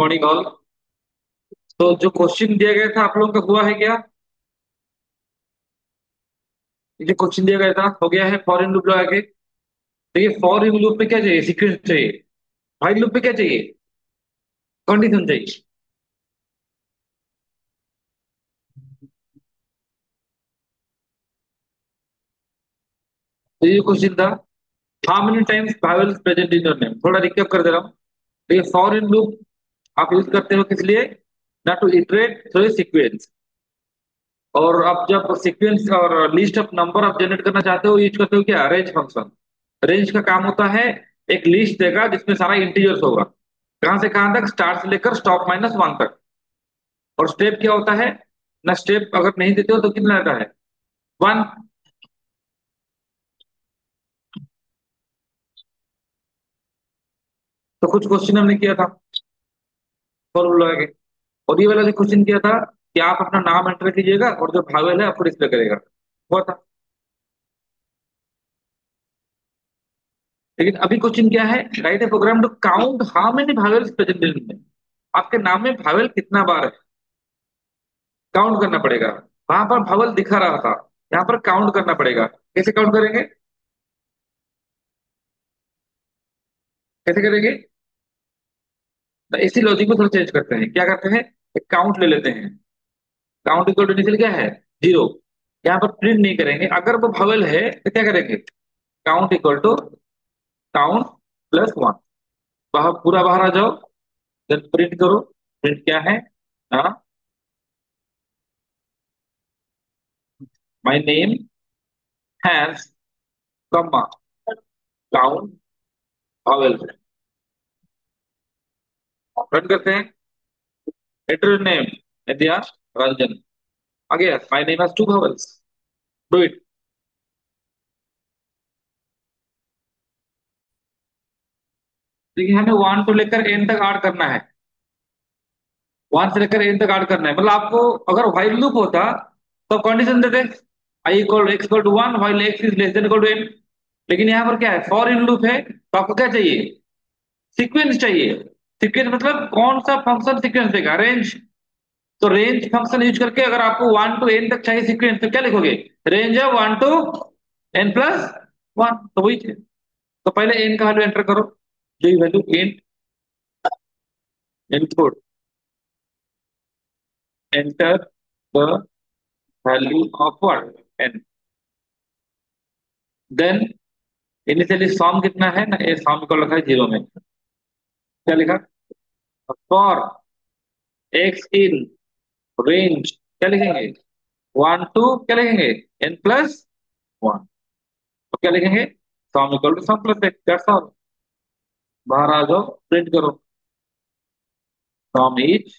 Morning all. तो जो question दिया गया था आप लोगों का हुआ है क्या? ये जो क्वेश्चन दिया गया था हो गया है फॉर इन लूप लगा के। देखिए फॉर इन लूप में क्या चाहिए? सीक्वेंस चाहिए। व्हाइल लूप में क्या चाहिए? कंडीशन चाहिए। तो ये क्वेश्चन था, how many times vowels present in your name. थोड़ा रिकैप कर दे रहा हूँ। देखिए फॉर इन लूप आप यूज करते हो किस लिए? ना टू इटरेट थ्रू सीक्वेंस। और आप जब सीक्वेंस और लिस्ट ऑफ नंबर आप जनरेट करना चाहते हो यूज करते हो क्या? Range function. रेंज का काम होता है, एक लिस्ट देगा जिसमें सारा इंटीजर्स होगा, कहां से कहां तक, स्टार्ट से लेकर स्टॉप माइनस वन तक। और स्टेप क्या होता है? ना स्टेप अगर नहीं देते हो तो कितना रहता है? वन। तो कुछ क्वेश्चन हमने किया था फॉर्मूला के, और ये वाला जो क्वेश्चन किया था कि आप अपना नाम एंटर कीजिएगा और जो भावेल है आपको डिस्प्ले करेगा, हुआ था। लेकिन अभी क्वेश्चन क्या है? Write a program to count how many vowels present in. आपके नाम में भावेल कितना बार है काउंट करना पड़ेगा। वहां पर भावेल दिखा रहा था, यहाँ पर काउंट करना पड़ेगा। कैसे काउंट करेंगे? कैसे करेंगे? तो इसी लॉजिक में थोड़ा चेंज करते हैं। क्या करते हैं? एक काउंट ले लेते हैं। काउंट इक्वल टू इनिशियल क्या है? जीरो। यहाँ पर प्रिंट नहीं करेंगे, अगर वो भावेल है तो क्या करेंगे? Count equal to count plus one. बाहर पूरा बाहर आ जाओ, देन प्रिंट करो। प्रिंट क्या है? My name has comma count vowel. Run करते हैं। Enter name India Ranjan. आ गया, my name has two vowels. Do it. देखिए हमें वन को लेकर एन तक ऐड करना है। वन से लेकर एन तक ऐड करना है, मतलब आपको अगर व्हाइल लूप होता तो कंडीशन देते, i equal x equal to one while x is less than equal to n. लेकिन यहाँ पर क्या है? फॉर इन लूप है तो आपको क्या चाहिए? सीक्वेंस चाहिए। सीक्वेंस मतलब कौन सा फंक्शन सीक्वेंस देगा? रेंज। तो रेंज फंक्शन यूज करके अगर आपको वन टू एन तक चाहिए सीक्वेंस तो क्या लिखोगे? रेंज है one to N plus one, तो वही है। तो पहले एन का वैल्यू एंटर करो, जो value n input, enter the value of what? N. Then initially sum कितना है ना, ए सॉम को लिखा है जीरो में। क्या लिखा? फॉर एक्स इन रेंज क्या लिखेंगे? वन टू क्या लिखेंगे? N plus one. तो क्या लिखेंगे? Sum equal to sum plus x, that's all. बाहर आ जाओ, प्रिंट करो। Sum is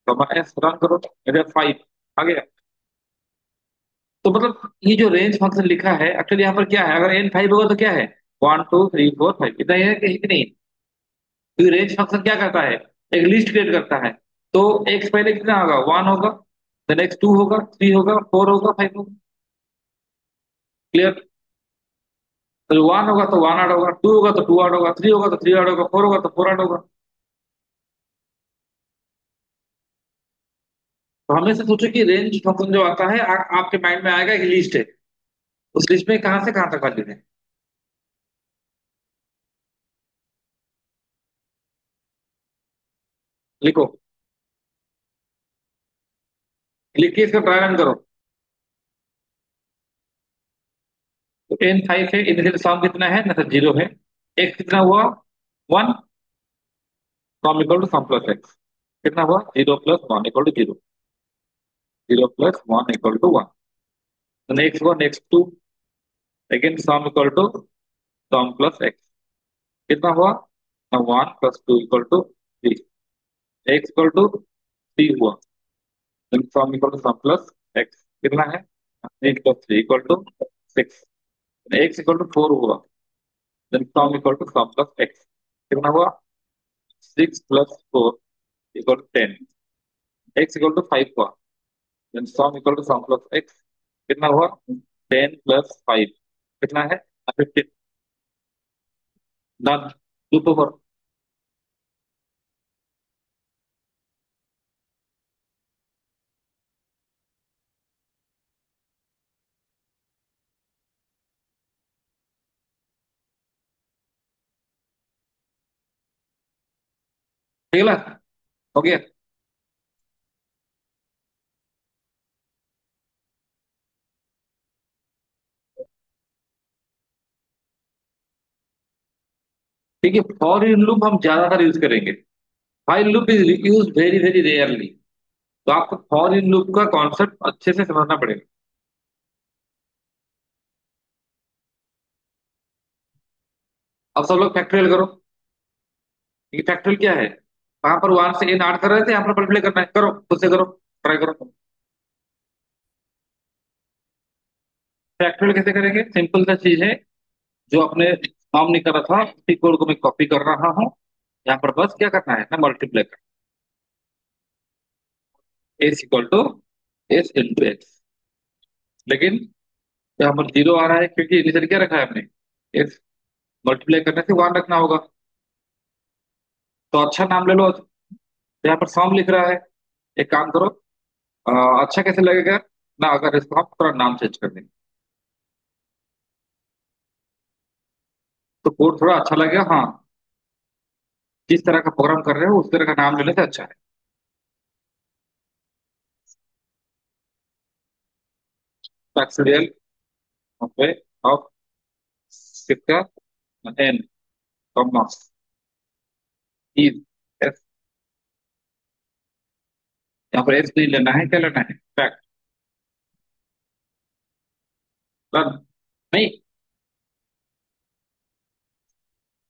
comma s, run करो। इधर फाइव आ गया। तो मतलब ये जो रेंज फंक्शन लिखा है एक्चुअली यहाँ पर क्या है? अगर एन फाइव होगा तो क्या है? One to three four five, इतना ही है कि नहीं? क्योंकि रेंज फंक्शन क्या करता है? एक लिस्ट क्रिएट करता है। तो एक्स पहले कितना होगा? वन होगा, देन एक्स टू होगा, थ्री होगा, फोर होगा, फाइव होगा। क्लियर? तो वन होगा तो वन ऐड होगा, टू होगा तो टू ऐड होगा, थ्री होगा तो थ्री ऐड होगा, फोर होगा तो फोर ऐड होगा। तो हमें से सोचो कि रेंज फंक्शन जो आता है आपके माइंड में आएगा एक लिस्ट है, उस लिस्ट में कहां से कहां तक वैल्यू है? लिखो। लिख के इसका ट्राई रन करो। तो एन फाइव है, इनिशियल सम कितना है ना? तो जीरो है। एक्स कितना हुआ? One. Sum equal to sum plus x कितना हुआ? Zero plus one equal to zero. Zero plus one equal to one. तो नेक्स्ट हुआ next two, again sum equal to sum plus x कितना हुआ? One plus two equal to three. X equal to three हुआ, then sum equal to sum plus x कितना है? Three plus three equal to six. X equal to four हुआ, then sum equal to sum plus x कितना हुआ? Six plus four equal to ten. X equal to five हुआ, then sum equal to sum plus x कितना हुआ? Ten plus five कितना है? Fifteen. Done. Two two four. ठीक है, हो गया। ठीक है, फॉर इन लूप हम ज्यादातर यूज करेंगे। While loop is use very very rarely. तो आपको फॉर इन लूप का कॉन्सेप्ट अच्छे से समझना पड़ेगा। अब सब लोग फैक्टरियल करो। ये फैक्टरियल क्या है? वहां पर वन से एन ऐड कर रहे थे, यहाँ पर मल्टीप्लाई करना है, करो खुद से करो, ट्राई करो। फैक्टरियल कैसे करेंगे? सिंपल सा चीज है, जो अपने काम नहीं कर रहा था उसी कोड को मैं कॉपी कर रहा हूँ। यहाँ पर बस क्या करना है ना, मल्टीप्लाई करना। S equal to S into X. लेकिन यहाँ पर जीरो आ रहा है क्योंकि इनिशियल क्या रखा है हमने, एक्स। मल्टीप्लाई करने से वन रखना होगा। तो अच्छा नाम ले लो। तो यहाँ पर सॉन्ग लिख रहा है। एक काम करो, अच्छा कैसे लगेगा ना, अगर इसको हम थोड़ा नाम चेंज कर देंगे तो कोड थोड़ा अच्छा लगेगा। हाँ, जिस तरह का प्रोग्राम कर रहे हो उस तरह का नाम लेने से अच्छा है। फैक्टोरियल ओके ऑफ किसका, एन कॉमा इज एस। यहाँ पर एस नहीं लेना है, क्या लेना है, फैक्ट। रन। नहीं,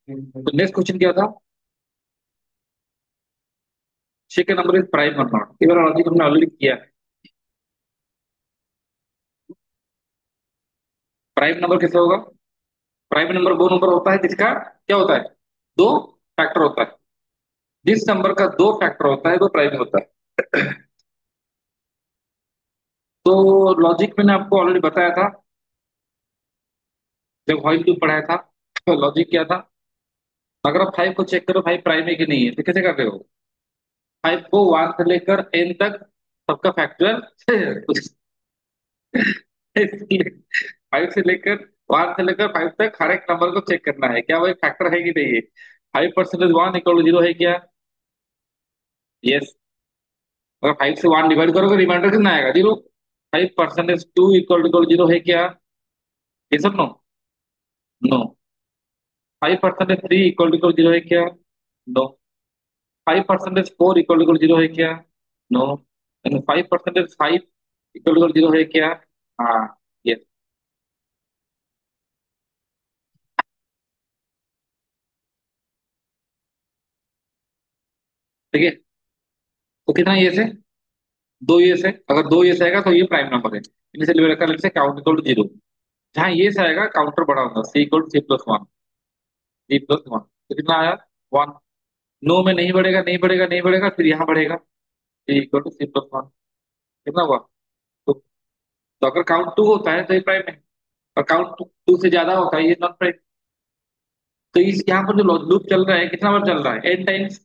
तो नेक्स्ट क्वेश्चन क्या था? सेकंड नंबर इज प्राइम और नॉट। ये वाला लॉजिक हमने ऑलरेडी किया है। प्राइम नंबर कैसे होगा? प्राइम नंबर वो नंबर होता है जिसका क्या होता है, दो फैक्टर होता है। जिस नंबर का दो फैक्टर होता है वो प्राइम होता है। तो लॉजिक मैंने आपको ऑलरेडी बताया था जब व्हाइल लूप पढ़ाया था। तो लॉजिक क्या था? अगर आप फाइव को चेक करो, फाइव प्राइम है कि नहीं है, तो कैसे कर रहे हो? फाइव को वन से लेकर एन तक सबका फैक्टोरियल फाइव से लेकर वन से लेकर फाइव तक हर एक नंबर को चेक करना है, क्या वो एक फैक्टर है कि नहीं है। Five percentage one equal to zero है क्या? यस। अगर फाइव से वन डिवाइड करोगे रिमाइंडर कितना आएगा, zero. Five percentage two equal to zero है क्या? ये सब no. No. Five percentage three equal to zero है क्या? No. Five percentage four equal to zero है क्या? No. Five percentage five equal to zero है क्या? हाँ। यस। ठीक है, तो कितना ये से, दो ये से, अगर दो ये से आएगा तो ये प्राइम नंबर है। इनिशियल वैल्यू का लेते काउंट इक्वल टू जीरो। जहाँ ये से आएगा काउंटर बड़ा होगा, c equal to c plus one. C plus one तो कितना आया, वन। नो में नहीं बढ़ेगा, नहीं बढ़ेगा, नहीं बढ़ेगा, फिर यहाँ बढ़ेगा, c equal to c plus one. कितना हुआ? तो, तो अगर काउंट टू होता है तो ये प्राइम है, और काउंट टू से ज्यादा होता है ये नॉन प्राइम। तो इस यहाँ पर जो लूप चल रहा है कितना बार चल रहा है, एन टाइम्स।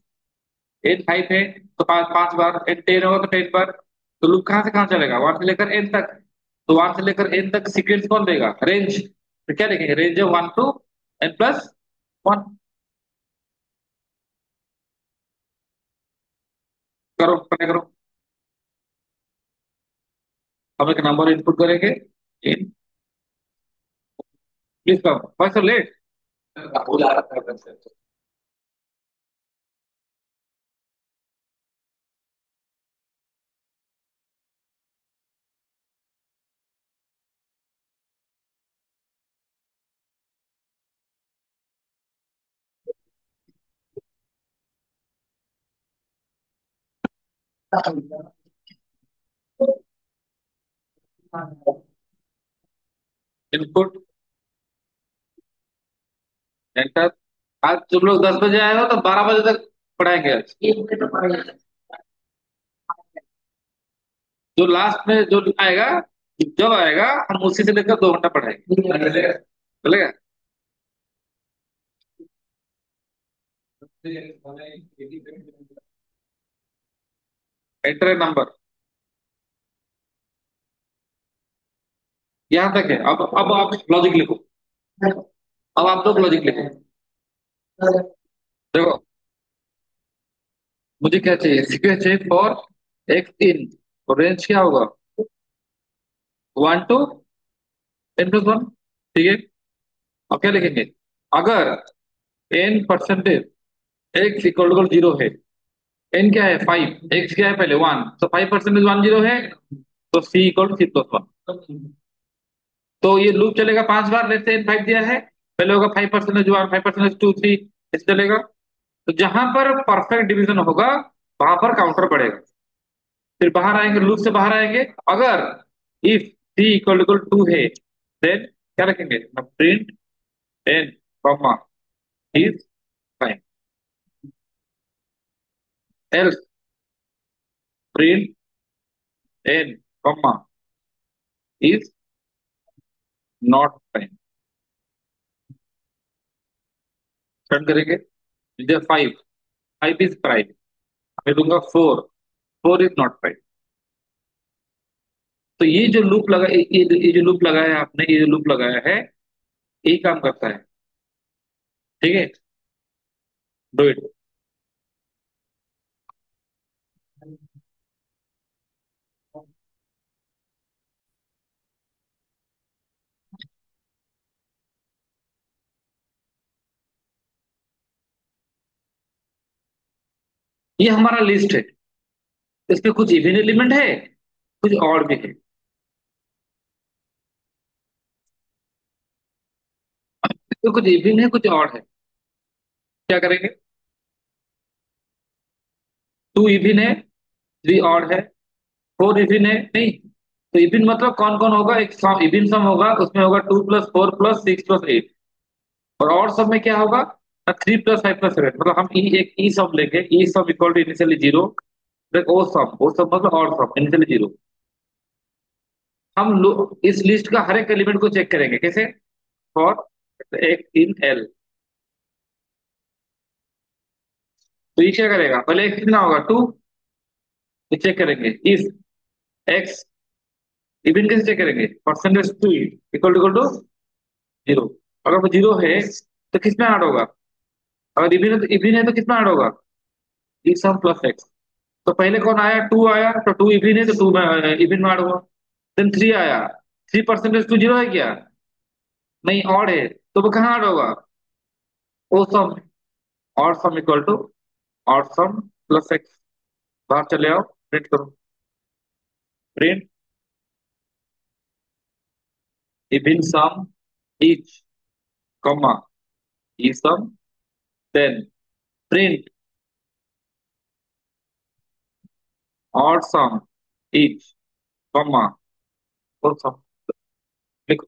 एन फाइव है तो पांच पांच बार, एन टेन होगा तो टेन बार। तो लूप कहाँ से कहाँ चलेगा, वन से लेकर एन तक। तो वन से लेकर एन तक सीक्वेंस कौन देगा, रेंज। तो क्या देखेंगे, रेंज है one to N plus one. करो, ट्राई करो। हम एक नंबर इनपुट करेंगे, in, please come voice so late. Input enter. आज तुम लोग 10 बजे आए हो तो 12 बजे तक पढ़ाएंगे आज। जो लास्ट में जो आएगा, जब आएगा हम उसी से लेकर 2 घंटा पढ़ाएंगे, चलेगा? एंटर नंबर यहाँ तक है। अब आप लॉजिक लिखो। अब आप लोग लॉजिक लिखो। देखो, मुझे क्या चाहिए, सीक्वेंस चाहिए फॉर एक्स इन, और रेंज क्या होगा, 1 to n+1। ठीक है। अब क्या लिखेंगे, अगर n% एक्स इक्वल टू 0 है, n क्या है 5, x क्या है पहले 1, तो 5% 1 0 है, तो c इक्वल टू c+1। तो ये लूप चलेगा 5 बार, लेते हैं 5 दिया है, पहले होगा 5%, 1 5%, 2 3, ऐसे चलेगा। तो जहां पर परफेक्ट डिवीजन होगा वहां पर काउंटर बढ़ेगा। फिर बाहर आएंगे, लूप से बाहर आएंगे, अगर इफ सी इक्वल टू 2 है, देन क्या रखेंगे, print N comma is fine, else print N comma is not fine. Run करेंगे, 5, 5 इज प्राइम, मैं दूंगा 4, 4 इज नॉट प्राइम। तो ये जो लूप लगा, ये जो लूप लगाया है आपने, ये जो लूप लगाया है, यही काम करता है। ठीक है, डू इट। ये हमारा लिस्ट है, इसमें कुछ इवन एलिमेंट है, कुछ और भी है। इसमें कुछ इवन है, कुछ और है। क्या करेंगे, 2 इवन है, 3 और है, 4 इवन है नहीं। तो इवन मतलब कौन कौन होगा, एक सम, इवन सम होगा, उसमें होगा 2+4+6+8। और सब में क्या होगा, 3+5+7, मतलब हम एक ई सम लेंगे, ई सम इक्वल टू इनिशियली 0, ओ सम मतलब और सम इनिशियली 0। इस लिस्ट का हर एक एलिमेंट को चेक करेंगे, कैसे, फॉर एक इन एल। तो ये क्या करेगा, पहले एक कितना होगा 2, तो चेक करेंगे इफ एक्स, इवन कैसे चेक करेंगे, परसेंटेज 2 इक्वल टू 0। अगर वो 0 है तो किसमें ऐड होगा, अगर इवन है तो किसमें ऐड होगा, ई सम प्लस एक्स। तो पहले कौन आया, 2 आया, तो 2 इवन है तो 2 में इवन में ऐड हुआ। देन 3 आया, 3%, 2 0 है क्या, नहीं ऑड है, तो वो कहाँ ऐड होगा, ओ सम, और सम इक्वल टू और सम प्लस एक्स। बाहर चले आओ, प्रिंट करो, print even sum each comma E sum, then print और सम each comma और सम। लिखो।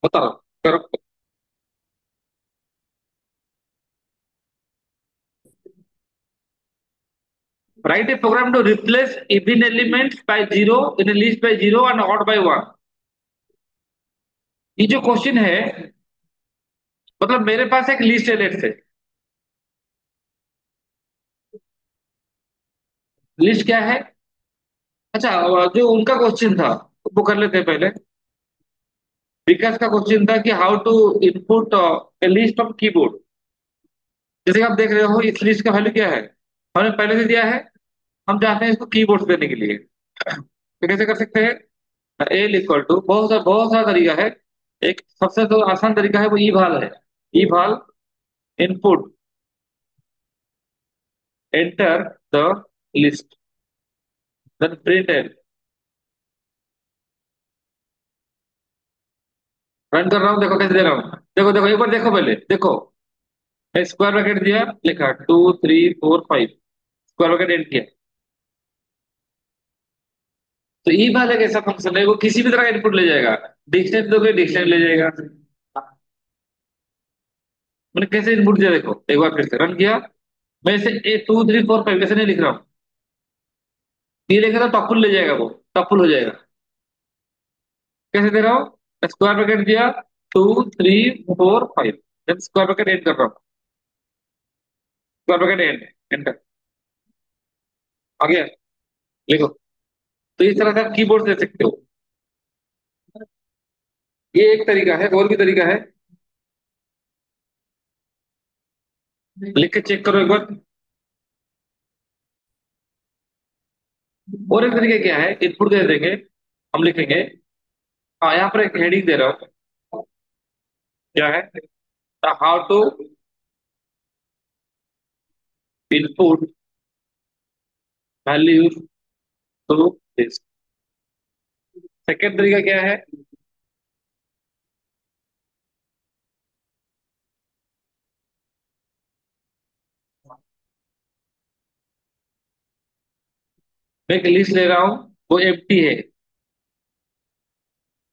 बताओ, करो। Write a program to replace even elements by zero in a list by zero and odd by 1। ये जो क्वेश्चन है, मतलब मेरे पास एक लिस्ट है, लेट से, लिस्ट क्या है, अच्छा, जो उनका क्वेश्चन था वो कर लेते हैं पहले। विकास का क्वेश्चन था कि how to input a list of keyboard. जैसे कि आप देख रहे हो, इस लिस्ट का वैल्यू क्या है, हमने पहले से दिया है, हम चाहते हैं इसको कीबोर्ड देने के लिए। तो कैसे कर सकते हैं, एल इक्वल टू, बहुत सारा तरीका है। एक सबसे तो आसान तरीका है, वो ई भाल है। Eval input enter the list, then print L, run कर रहा हूँ, देखो कैसे दे रहा हूँ, देखो देखो एक बार देखो, पहले देखो। स्क्वायर ब्रैकेट दिया, लिखा 2 3 4 5, स्क्वायर ब्रैकेट एंड किया। तो ई वाले एक ऐसा फंक्शन है, वो किसी भी तरह का इनपुट ले जाएगा। डिक्शनरी दोगे डिक्शनरी ले जाएगा। मैंने कैसे इनपुट दिया देखो, एक बार फिर से रन किया। मैं इसे 2 3 4 5 कैसे नहीं लिख रहा हूँ, ये लिखेगा तो टपल ले जाएगा, वो टपल हो जाएगा। कैसे दे रहा हूँ, स्क्वायर ब्रैकेट दिया 2 3 4 5, देन स्क्वायर ब्रैकेट एंड कर रहा हूँ, स्क्वायर ब्रैकेट एंड, एंटर। आ गया, लिखो। तो इस तरह से आप कीबोर्ड से सकते हो। ये एक तरीका है, और भी तरीका है। लिख के चेक करो एक बार। और एक तरीका क्या है, इनपुट दे देंगे, हम लिखेंगे। हाँ, यहाँ पर एक हेडिंग दे रहा हूँ, क्या है, how to input values to this. Second तरीका क्या है, मैं एक लिस्ट ले रहा हूँ, वो एम्प्टी है।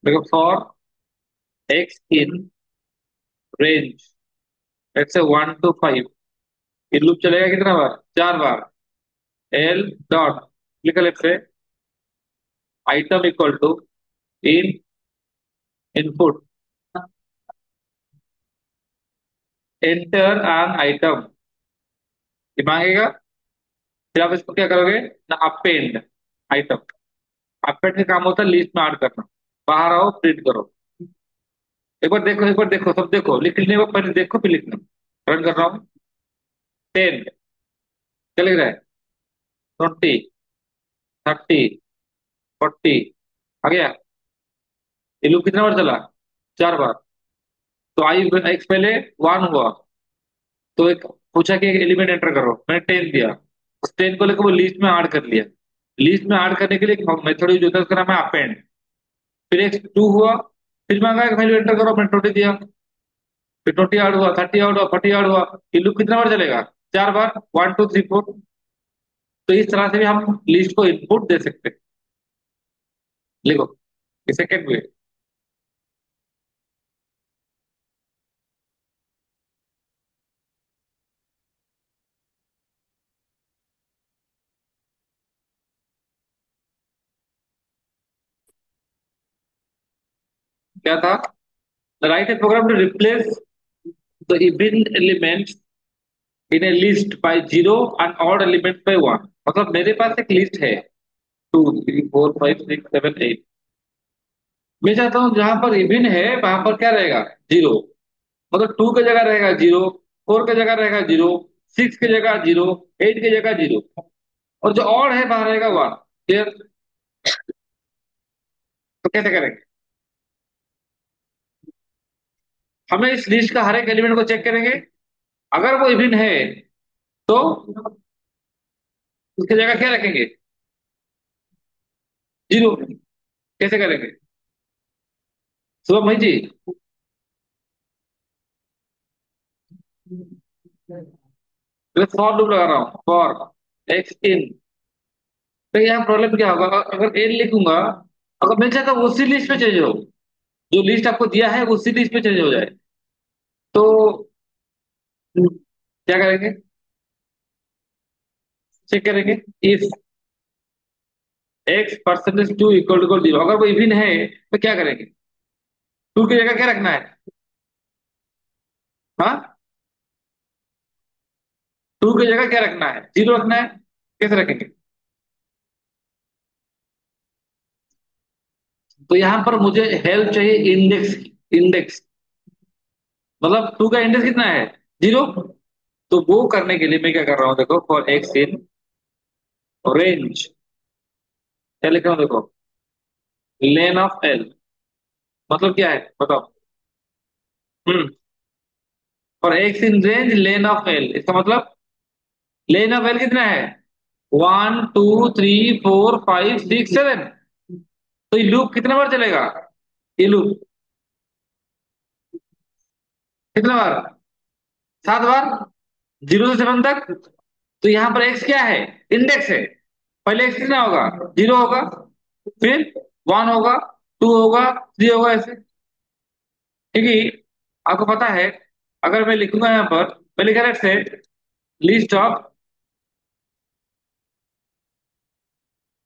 देखो, for X in range, let's say 1 to 5, ये लूप चलेगा कितना बार, 4 बार। एल डॉट, लिखा लेफ्ट से, item equal to in input, enter N item, ये मांगेगा। फिर आप इसको क्या करोगे ना, अपेंड आइटम। अपेंड का काम होता है लिस्ट में ऐड करना। बाहर आओ, प्रिंट करो। एक बार देखो, एक बार देखो, सब देखो, लिखने को पहले देखो फिर लिखना। रन कर रहा हूँ। 10, क्या लिख रहा है, 20 30 40, आ गया। ये लूप कितना बार चला, 4 बार। तो आई एक्स पहले 1 हुआ, तो एक पूछा कि एक एलिमेंट एंटर करो, मैंने 10 दिया। उस 10 को लेकर वो लिस्ट में ऐड कर लिया। लिस्ट में ऐड करने के लिए एक मेथड यूज होता है, उसका नाम है अपेंड। फिर एक्स 2 हुआ, फिर मांगा एक वैल्यू एंटर करो, मैंने 20 दिया। फिर 20 ऐड हुआ, 30 ऐड हुआ, 40 ऐड हुआ। ये लूप कितना बार चलेगा, 4 बार, 1 2 3 4। तो इस तरह से भी हम लिस्ट को इनपुट दे सकते हैं। लिखो, सेकेंड वे। क्या था, write a program to replace the even elements in a list by zero and odd element by one. मतलब मेरे पास एक लिस्ट है, 2 3 4 5 6 7 8। मैं चाहता हूँ जहां पर इवन है वहां पर क्या रहेगा, जीरो। मतलब 2 की जगह रहेगा जीरो, 4 की जगह रहेगा जीरो, 6 की जगह जीरो, 8 की जगह जीरो, और जो ऑड है वहां रहेगा वन। क्लियर। तो कैसे करेंगे, हमें इस लिस्ट का हर एक एलिमेंट को चेक करेंगे। अगर वो इवन है तो उसकी जगह क्या रखेंगे, जीरो। कैसे करेंगे, सुबह भाई जी। मैं फॉर लूप लगा रहा हूँ, फॉर एक्स इन। तो यहाँ प्रॉब्लम क्या होगा, अगर एन लिखूंगा, अगर मैं चाहता हूँ उसी लिस्ट में चेंज हो, जो लिस्ट आपको दिया है उसी लिस्ट में चेंज हो जाए, तो क्या करेंगे, चेक करेंगे। If X percentage two equal to zero, अगर वो इवन है तो क्या करेंगे, टू की जगह क्या रखना है, हाँ, टू की जगह क्या रखना है, जीरो रखना है। कैसे रखेंगे, तो यहाँ पर मुझे हेल्प चाहिए इंडेक्स। इंडेक्स मतलब 2 का इंडेक्स कितना है, जीरो। तो वो करने के लिए मैं क्या कर रहा हूँ, देखो, फॉर एक्स इन रेंज, क्या लिख रहा हूँ देखो, लेन ऑफ एल। मतलब क्या है बताओ, for X in range lane of L, इसका मतलब लेन ऑफ एल कितना है, 1 2 3 4 5 6 7। तो ये लूप कितना बार चलेगा, ये लूप कितना बार? 7 बार। 0 से 7 तक। तो यहाँ पर एक्स क्या है? इंडेक्स है। पहले एक्स कितना होगा? 0 होगा, फिर 1 होगा, 2 होगा, 3 होगा, ऐसे। क्योंकि आपको पता है, अगर मैं लिखूंगा यहाँ पर, मैं लिखा सेट लिस्ट ऑफ,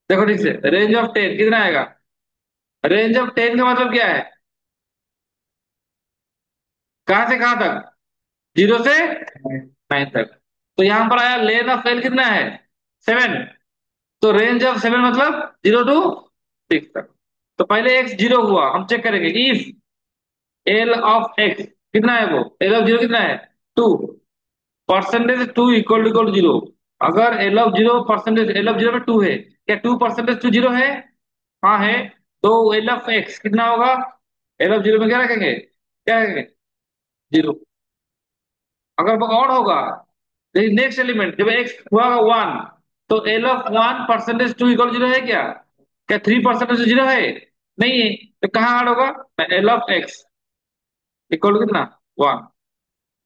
देखो ठीक से, रेंज ऑफ 10 कितना आएगा? रेंज ऑफ 10 का मतलब क्या है? कहां से कहां तक? 0 से 9 तक। तो यहां पर आया लेन ऑफ एल कितना है? 7। तो रेंज ऑफ 7 मतलब 0 to 6 तक। तो पहले एक्स 0 हुआ, हम चेक करेंगे इफ एल ऑफ एक्स कितना है, वो एल ऑफ 0 कितना है? 2। Percentage 2 equal to 0। अगर L of 0 percentage L of 0 में 2 है, क्या 2% 2 0 है? हाँ है। तो एल ऑफ एक्स कितना होगा? एल ऑफ 0 में क्या रखेंगे? क्या रखेंगे? 0। अगर वो ऑड होगा, नेक्स्ट एलिमेंट जब एक्स हुआ 1, तो एल ऑफ 1%2 इक्वल 0 है क्या? क्या 3% 0 है? नहीं है। तो कहाँ ऐड होगा? एल ऑफ एक्स इक्वल कितना? 1।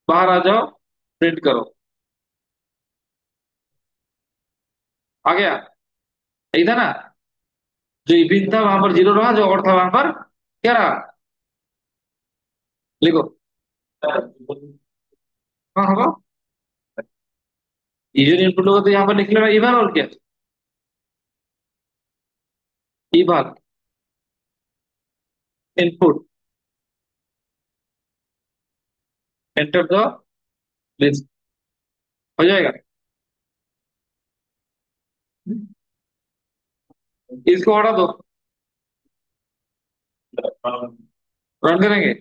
बाहर आ जाओ, प्रिंट करो। आ गया? यही था ना? जो इबिन था वहां पर 0 रहा, जो और था वहां पर क्या रहा? लिखो। हाँ होगा। यूजर इनपुट होगा तो यहाँ पर लिख लेना इवन, और क्या? Even input, enter the list, हो जाएगा। इसको हटा दो, रन करेंगे।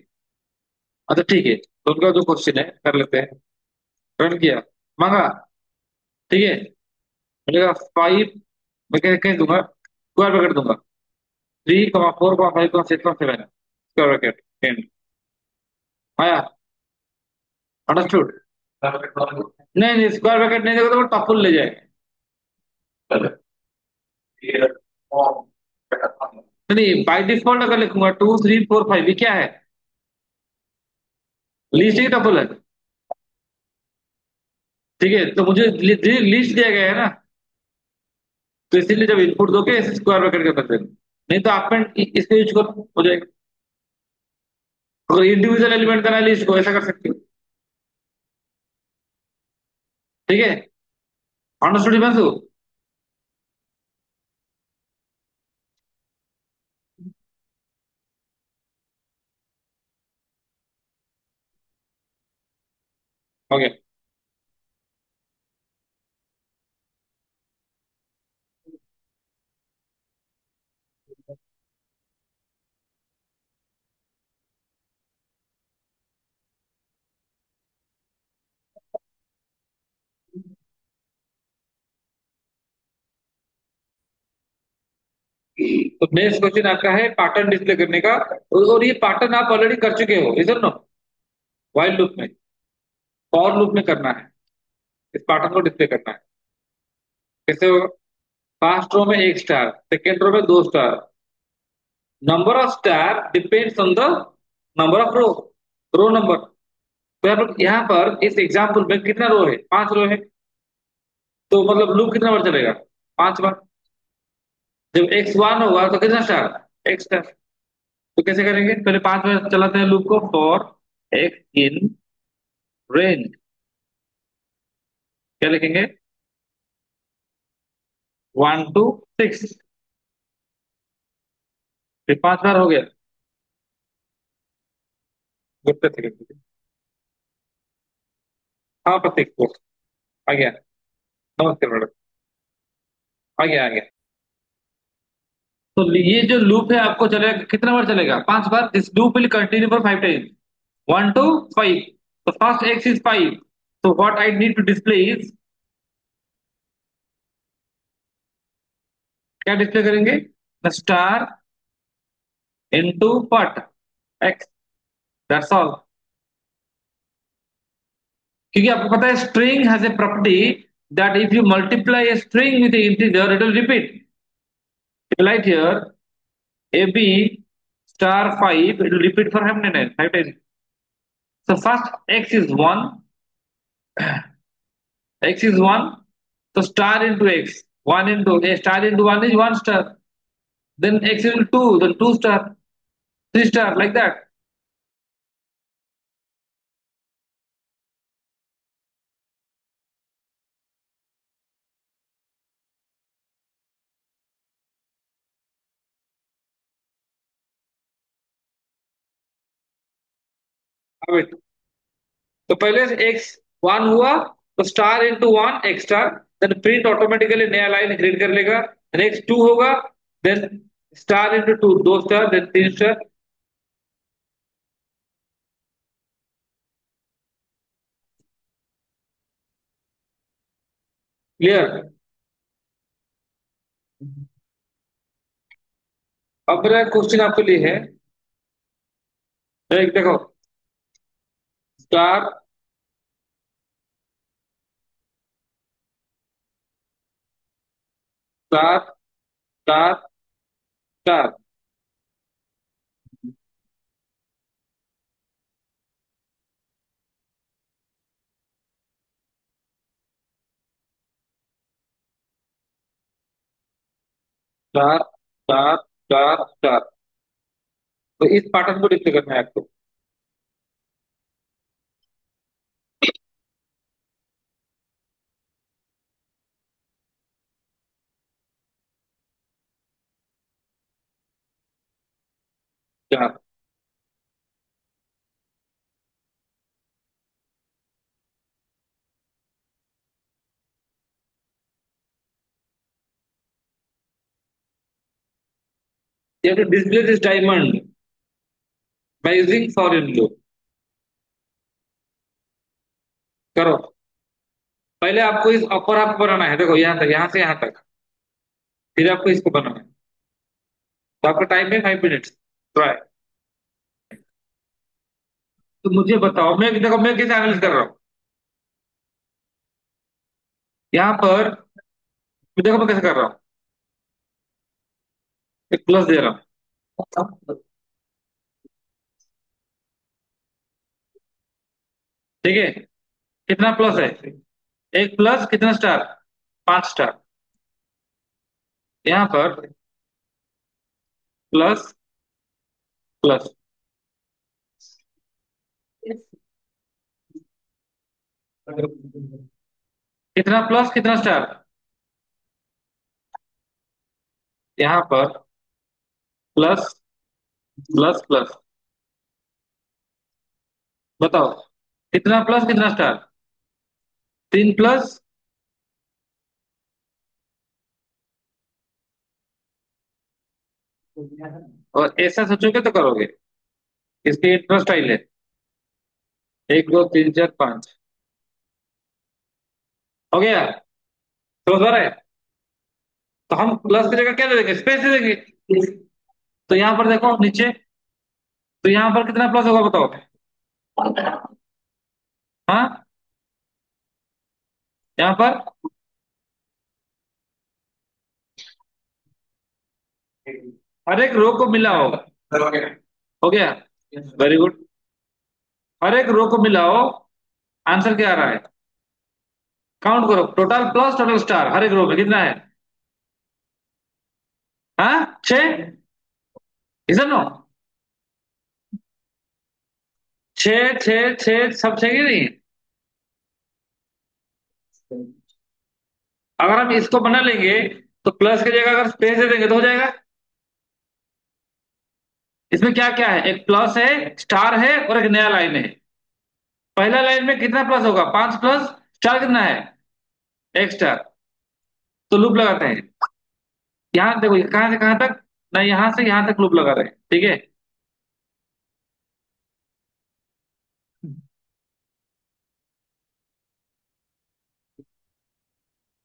अच्छा ठीक है, तो उनका जो क्वेश्चन है कर लेते हैं। रन किया, मांगा, ठीक है। मिलेगा 5, मैं कह दूंगा स्क्वायर ब्रैकेट दूंगा, 3,4,5,6,7 स्क्वायर ब्रैकेट एंड। आया? अंडरस्टूड? नहीं नहीं, स्क्वायर ब्रैकेट नहीं देगा तो वो टपल ले जाएगा। नहीं, बाई डिफॉल्ट अगर लिखूंगा 2, 3, 4, 5, ये क्या है? लिस्ट ही टपल है। ठीक है, तो मुझे लिस्ट दिया गया है ना, तो इसीलिए जब इनपुट दोगे स्क्वायर ब्रैकेट के अंदर देना। नहीं तो आप इसको यूज करो, हो जाएगा। अगर इंडिविजुअल एलिमेंट का लिस्ट को ऐसा कर सकते हो। ठीक है, अंडरस्टूड हिमांशु? ओके। तो नेक्स्ट क्वेश्चन आपका है पैटर्न डिस्प्ले करने का, और ये पैटर्न आप ऑलरेडी कर चुके हो, इधर नो, वाइल लूप में, फॉर लूप में करना है। इस पैटर्न को डिस्प्ले करना है। कैसे होगा? फर्स्ट रो में एक स्टार, सेकेंड रो में 2 star. Number of star depends on the number of row, row number. तो यहाँ पर इस एग्जाम्पल में कितना रो है? 5 रो है। तो मतलब लूप कितना बार चलेगा? 5 बार। जब x1 होगा तो कितना स्टार? एक स्टार। तो कैसे करेंगे? पहले 5 बार चलाते हैं लूप को, फॉर एक्स इन रेंज, क्या लिखेंगे? 1 to 6। फिर 5 बार हो गया। गुप्त थे। हाँ प्रतीक को आ गया। नमस्ते मैडम। आ गया आ गया। तो ये जो लूप है आपको चलेगा कितना बार चलेगा? 5 बार। This loop will continue for 5 times, 1 to 5। तो first x is 5, so what I need to display is, क्या डिस्प्ले करेंगे? Star into what? X, that's all. क्योंकि आपको पता है string has a property that if you multiply a string with integer it will repeat. Right here ab star 5, it will repeat for how many times? 5 times. So first x is 1, x is 1, so star into x, 1 into a star into 1 is 1 star. Then x into 2, then 2 star, 3 star, like that. Wait. तो पहले से x 1 हुआ, तो star into 1 x star, then print automatically नया line create कर लेगा। Next 2 होगा, then star into 2 2 star, then 3 star. Clear? अब मेरा क्वेश्चन आपके लिए है, एक देखो, star star star star, star star star star. तो इस पैटर्न को डिस्प्ले करना है आपको। Star, you have to display this diamond by using for in loop। करो। पहले आपको इस अपर हाफ बनाना है, देखो यहाँ तक, यहाँ से यहाँ तक, फिर आपको इसको बनाना है। तो आपका टाइम है 5 मिनट्स। ट्राई। तो मुझे बताओ, मैं देखो मैं कैसे एनालिस कर रहा हूँ यहाँ पर। देखो मैं कैसे कर रहा हूँ, एक प्लस दे रहा हूँ। ठीक है, कितना प्लस है? एक प्लस कितना स्टार? 5 स्टार। यहाँ पर प्लस प्लस, कितना प्लस कितना स्टार? यहाँ पर प्लस प्लस प्लस। बताओ, कितना प्लस कितना स्टार? 3 प्लस। और ऐसा सोचोगे तो करोगे, इसके इंटरेस्ट स्टाइल है। 1 2 3 4 5। हो गया? समझ आ रहा है? तो हम प्लस की जगह क्या दे देंगे? स्पेस दे देंगे। तो यहाँ पर देखो नीचे, तो यहाँ पर कितना प्लस होगा बताओ? हाँ, यहाँ पर हर एक रो को मिलाओ। हो गया? Very good. हर एक रो को मिलाओ। आंसर क्या आ रहा है? काउंट करो, टोटल प्लस टोटल स्टार हर एक रो में कितना है? हाँ, 6। इधर नो, 6 6 6 सब 6 की नहीं? अगर हम इसको बना लेंगे, तो प्लस की जगह अगर स्पेस दे देंगे तो हो जाएगा। इसमें क्या क्या है? एक प्लस है, स्टार है, और एक नया लाइन है। पहला लाइन में कितना प्लस होगा? 5 प्लस स्टार कितना है? एक स्टार। तो लूप लगाते हैं। यहाँ देखो, कहां से कहां तक? ना, यहाँ से यहाँ तक लूप लगा रहे हैं, ठीक है।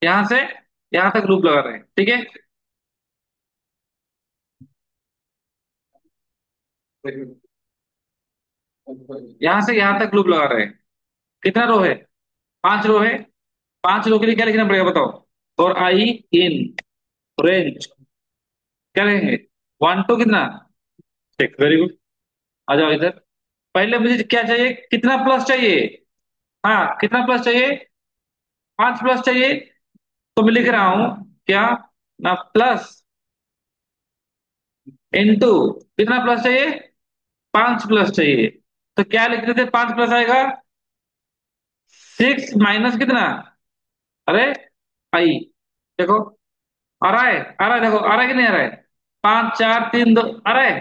यहाँ से यहाँ तक लूप लगा रहे हैं, ठीक है। यहाँ से यहाँ तक लूप लगा रहे हैं। कितना रो है? 5 रो है। 5 रो के लिए क्या लिखना पड़ेगा बताओ? फॉर आई इन रेंज क्या लिखेंगे? 1 2 कितना? 6। Very good. आ जाओ इधर। पहले मुझे क्या चाहिए, कितना प्लस चाहिए? हाँ, कितना प्लस चाहिए? 5 प्लस चाहिए। तो मैं लिख रहा हूं क्या ना, प्लस इंटू, कितना प्लस चाहिए? 5 प्लस चाहिए। तो क्या लिखते थे, 5 प्लस आएगा 6 माइनस कितना, अरे आई, देखो आ रहा है, देखो आ रहा है कि नहीं आ रहा है? 5 4 3 2 आ रहा है।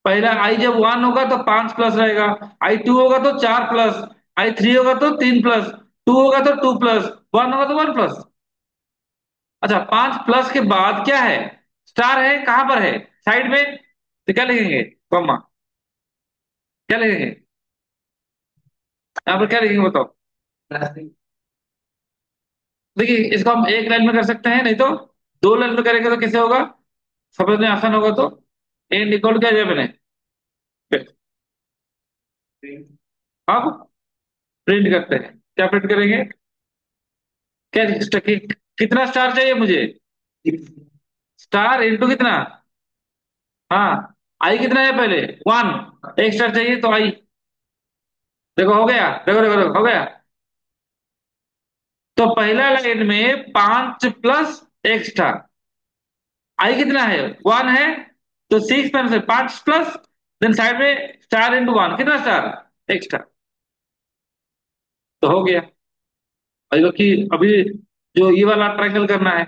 पहला आई जब 1 होगा तो 5 प्लस रहेगा, I2 होगा तो 4 प्लस, I3 होगा तो 3 प्लस, 2 होगा तो 2 प्लस, 1 होगा तो 1 प्लस। अच्छा, 5 प्लस के बाद क्या है? स्टार है, कहां पर है? साइड में। तो क्या लिखेंगे, कॉमा, क्या लिखेंगे? यहाँ पर क्या लिखेंगे बताओ? देखिए, इसको हम एक लाइन में कर सकते हैं, नहीं तो 2 लाइन में करेंगे तो कैसे होगा, समझने आसान होगा तो। एंड इक्वल क्या है मैंने, अब प्रिंट करते हैं, क्या प्रिंट करेंगे? क्या कितना स्टार चाहिए मुझे? स्टार इंटू कितना, हाँ, आई कितना है पहले? 1, एक स्टार चाहिए तो आई, देखो हो गया, देखो देखो देखो हो गया। तो पहला लाइन में 5 प्लस एक स्टार, आई कितना है? 1 है। तो 6 में से 5 प्लस, देन साइड में स्टार इंटू 1, कितना स्टार? एक स्टार। तो हो गया। अभी कि अभी जो ये वाला ट्रायंगल करना है।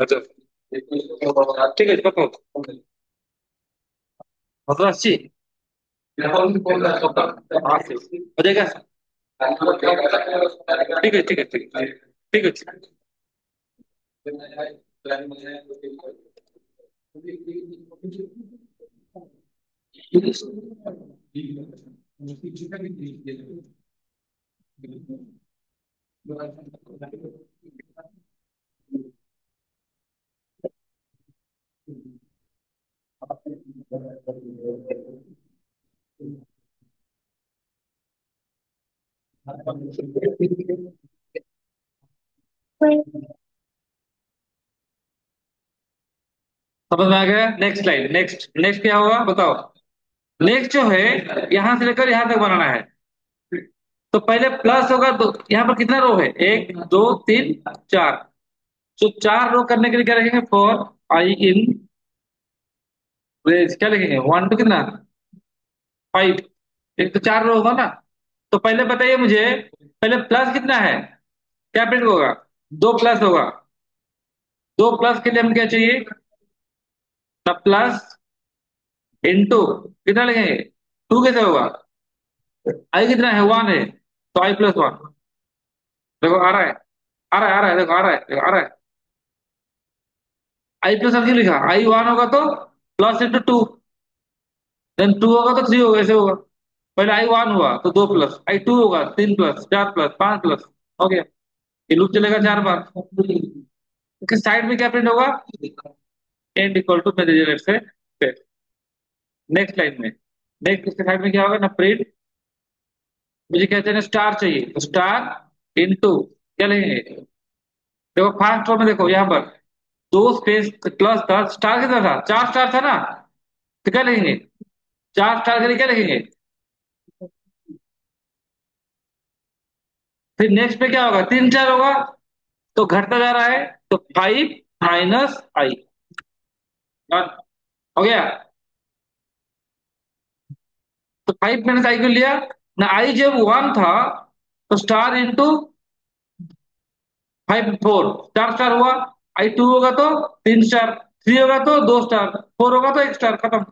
अच्छा, ठीक है, बताओ। 1580, हाँ हो जाएगा। ठीक है ठीक है ठीक है ठीक है ठीक है। समझ में आ गया? नेक्स्ट लाइन, नेक्स्ट नेक्स्ट क्या होगा बताओ? नेक्स्ट जो है, यहां से लेकर यहां तक बनाना है। तो पहले प्लस होगा, तो यहाँ पर कितना रो है? 1 2 3 4। तो 4 रो करने के लिए क्या लिखेंगे, फॉर आई इन रेज, क्या लिखेंगे, 1 टू कितना, 5। एक तो 4 रो होगा ना। तो पहले बताइए मुझे, पहले प्लस कितना है, क्या प्रिंट होगा? 2 प्लस होगा। 2 प्लस के लिए हम क्या चाहिए, तब प्लस इंटू कितना लिखेंगे, 2 कैसे होगा? आई कितना है, 1 है। तो I+1, देखो आ रहा है, आ रहा है, आ रहा है, देखो आ रहा है, देखो आ रहा है। I+1 क्यों लिखा, I 1 होगा तो प्लस इंटू 2, देन 2 होगा तो 3 होगा, ऐसे होगा। पहले I 1 हुआ तो 2 प्लस, I 2 होगा 3 प्लस, 4 प्लस, 5 प्लस, हो गया। ये लूप चलेगा 4 बार। किस साइड में क्या प्रिंट होगा, एंड इक्वल टू मेरे जेड से। नेक्स्ट लाइन में, नेक्स्ट इसके साइड में क्या होगा ना, प्रिंट, मुझे कहते हैं स्टार चाहिए, तो स्टार इंटू क्या लेंगे, देखो फर्स्ट रो में देखो यहाँ पर 2 स्पेस प्लस था, स्टार कितना था, 4 स्टार था ना। तो क्या लिखेंगे, 4 स्टार के लिए क्या लिखेंगे? फिर नेक्स्ट पे क्या होगा, 3 4 होगा, तो घटता जा रहा है। तो 5 - I, हो गया। तो 5 - I क्यों लिया, ना आई जब 1 था तो स्टार इंटू 5 4 चार स्टार हुआ। आई 2 होगा तो 3 स्टार, 3 होगा तो 2 स्टार, 4 होगा तो 1 स्टार, खत्म।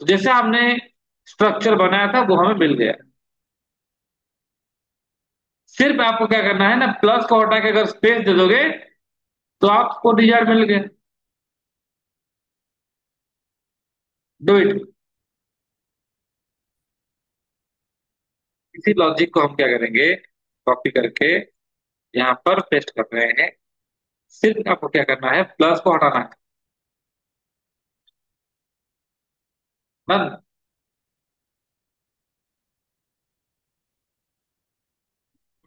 तो जैसे हमने स्ट्रक्चर बनाया था वो हमें मिल गया। सिर्फ आपको क्या करना है ना, प्लस को हटा के अगर स्पेस दे दोगे तो आपको डिजायर मिल गया। Do it. इसी लॉजिक को हम क्या करेंगे, कॉपी करके यहाँ पर पेस्ट कर रहे हैं। सिर्फ आपको क्या करना है, प्लस को हटाना है। बस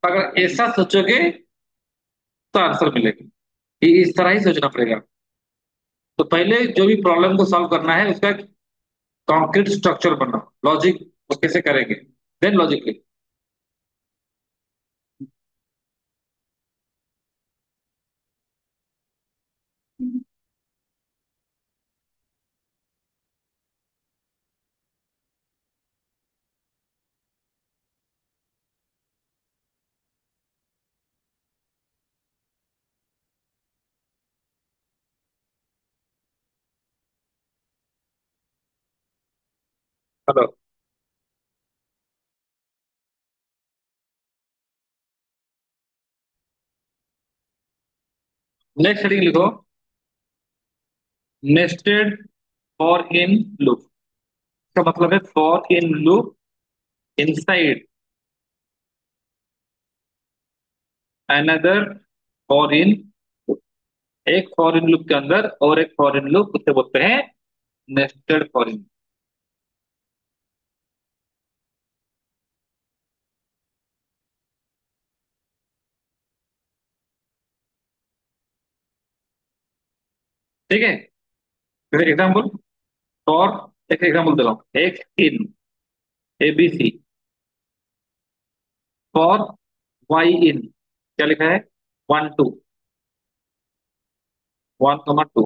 अगर ऐसा सोचोगे तो आंसर मिलेगा। ये इस तरह ही सोचना पड़ेगा। तो पहले जो भी प्रॉब्लम को सॉल्व करना है उसका कॉन्क्रीट स्ट्रक्चर बनाओ, लॉजिक वो कैसे करेंगे, then logic. Hello. Next heading लिखो, नेस्टेड फॉर इन लूप। इसका मतलब है for in loop inside another for in. एक फॉर इन लूप के अंदर और एक फॉर इन लूप, उसे बोलते हैं नेस्टेड फॉर इन। ठीक है। फिर एग्जाम्पल फॉर, एक एग्जाम्पल दे रहा हूं, x in A B C for y in. क्या लिखा है, 1 2, 1 2।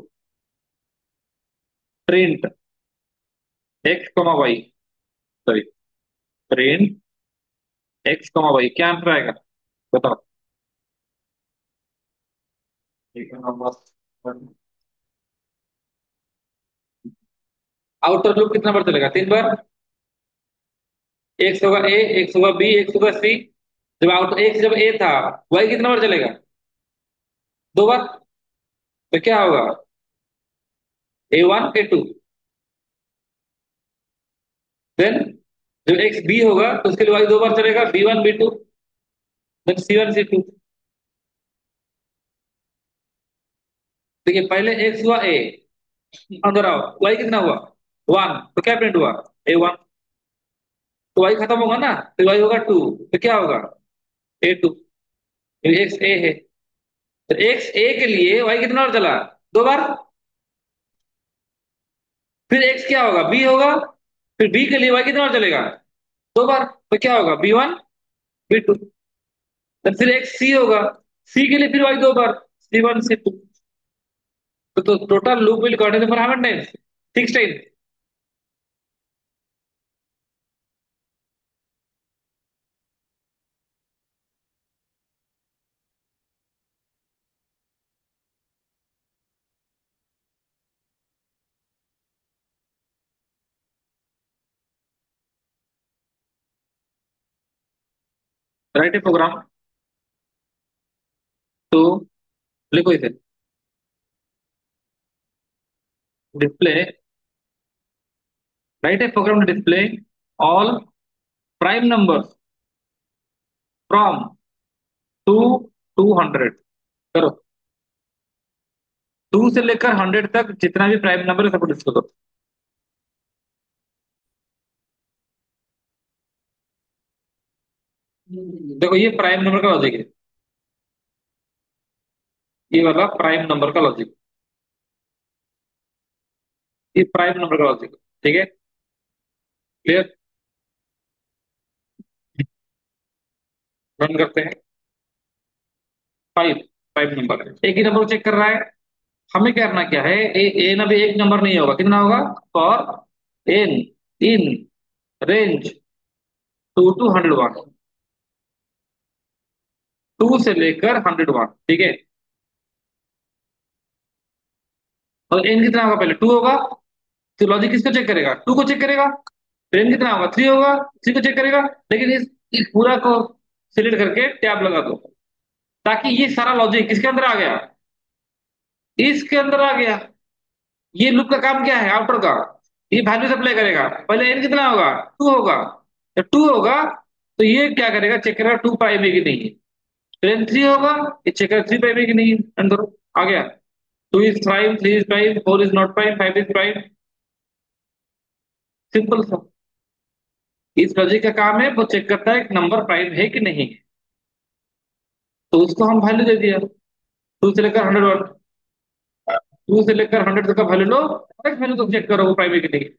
Print x comma y, sorry, print x comma y, क्या आंसर आएगा बताओ। ठीक है नंबर। आउटर लूप कितना बार चलेगा, 3 बार। एक्स होगा ए, एक्स होगा बी, एक्स होगा सी। जब आउट एक्स जब ए था, वाई कितना बार चलेगा, 2 बार। तो क्या होगा, A1 A2। देन जब एक्स बी होगा तो उसके लिए वाई 2 बार चलेगा, B1 B2। Then C1 C2। देखिए पहले एक्स हुआ ए, अंदर आओ, वाई कितना हुआ 1, तो क्या प्रिंट हुआ A1। तो वाई खत्म होगा ना, तो वाई होगा 2, तो क्या होगा A2। एक्स ए है, तो एक्स ए के लिए वाई कितना बार चला, 2 बार। फिर एक्स क्या होगा, बी होगा, फिर बी के लिए वाई कितना बार चलेगा, 2 बार। तो क्या होगा B1 B2। फिर एक्स सी होगा, सी के लिए फिर वाई 2 बार, C1 C2। तो total loop will continue for how many times, 6 times. Write a program to, लिखो इसे, display, write a program to display all prime numbers from 2 to 100। करो, 2 से लेकर 100 तक जितना भी प्राइम नंबर है सबको डिस्प्ले करो। देखो ये प्राइम नंबर का लॉजिक है, ये वाला प्राइम नंबर का लॉजिक, ये प्राइम नंबर का लॉजिक। ठीक है, क्लियर। रन करते हैं। 5, 5 नंबर है, एक ही नंबर चेक कर रहा है। हमें करना क्या है, ए ना भी एक नंबर नहीं होगा, कितना होगा, for n in range 2 to 101, 2 से लेकर 101, ठीक है। और एन कितना होगा, पहले 2 होगा, तो लॉजिक किसको चेक करेगा, 2 को चेक करेगा। तो एन कितना होगा, 3 होगा, 3 को चेक करेगा। लेकिन इस पूरा को सिलेक्ट करके टैब लगा दो, ताकि ये सारा लॉजिक किसके अंदर आ गया, इसके अंदर आ गया। ये लूप का काम क्या है, आउटर का, ये वैल्यू अप्लाई करेगा। पहले एन कितना होगा, 2 होगा। जब 2 होगा तो ये क्या करेगा, चेक करेगा 2 प्राइम है कि नहीं है। फिर एन 3 होगा, ये चेक करेगा 3 प्राइम है कि नहीं है। अंदर आ गया, 2 is prime, 3 is prime, 4 is not prime, 5 is prime. Simple सा। इस लॉजिक का काम है, वो चेक करता है कि नंबर प्राइम है कि नहीं है। तो उसको हम वैल्यू दे दिया, 2 से लेकर 100, 2 से लेकर 100 तक का वैल्यू लो, करेक्ट वैल्यू तो चेक करो वो प्राइम है कि नहीं।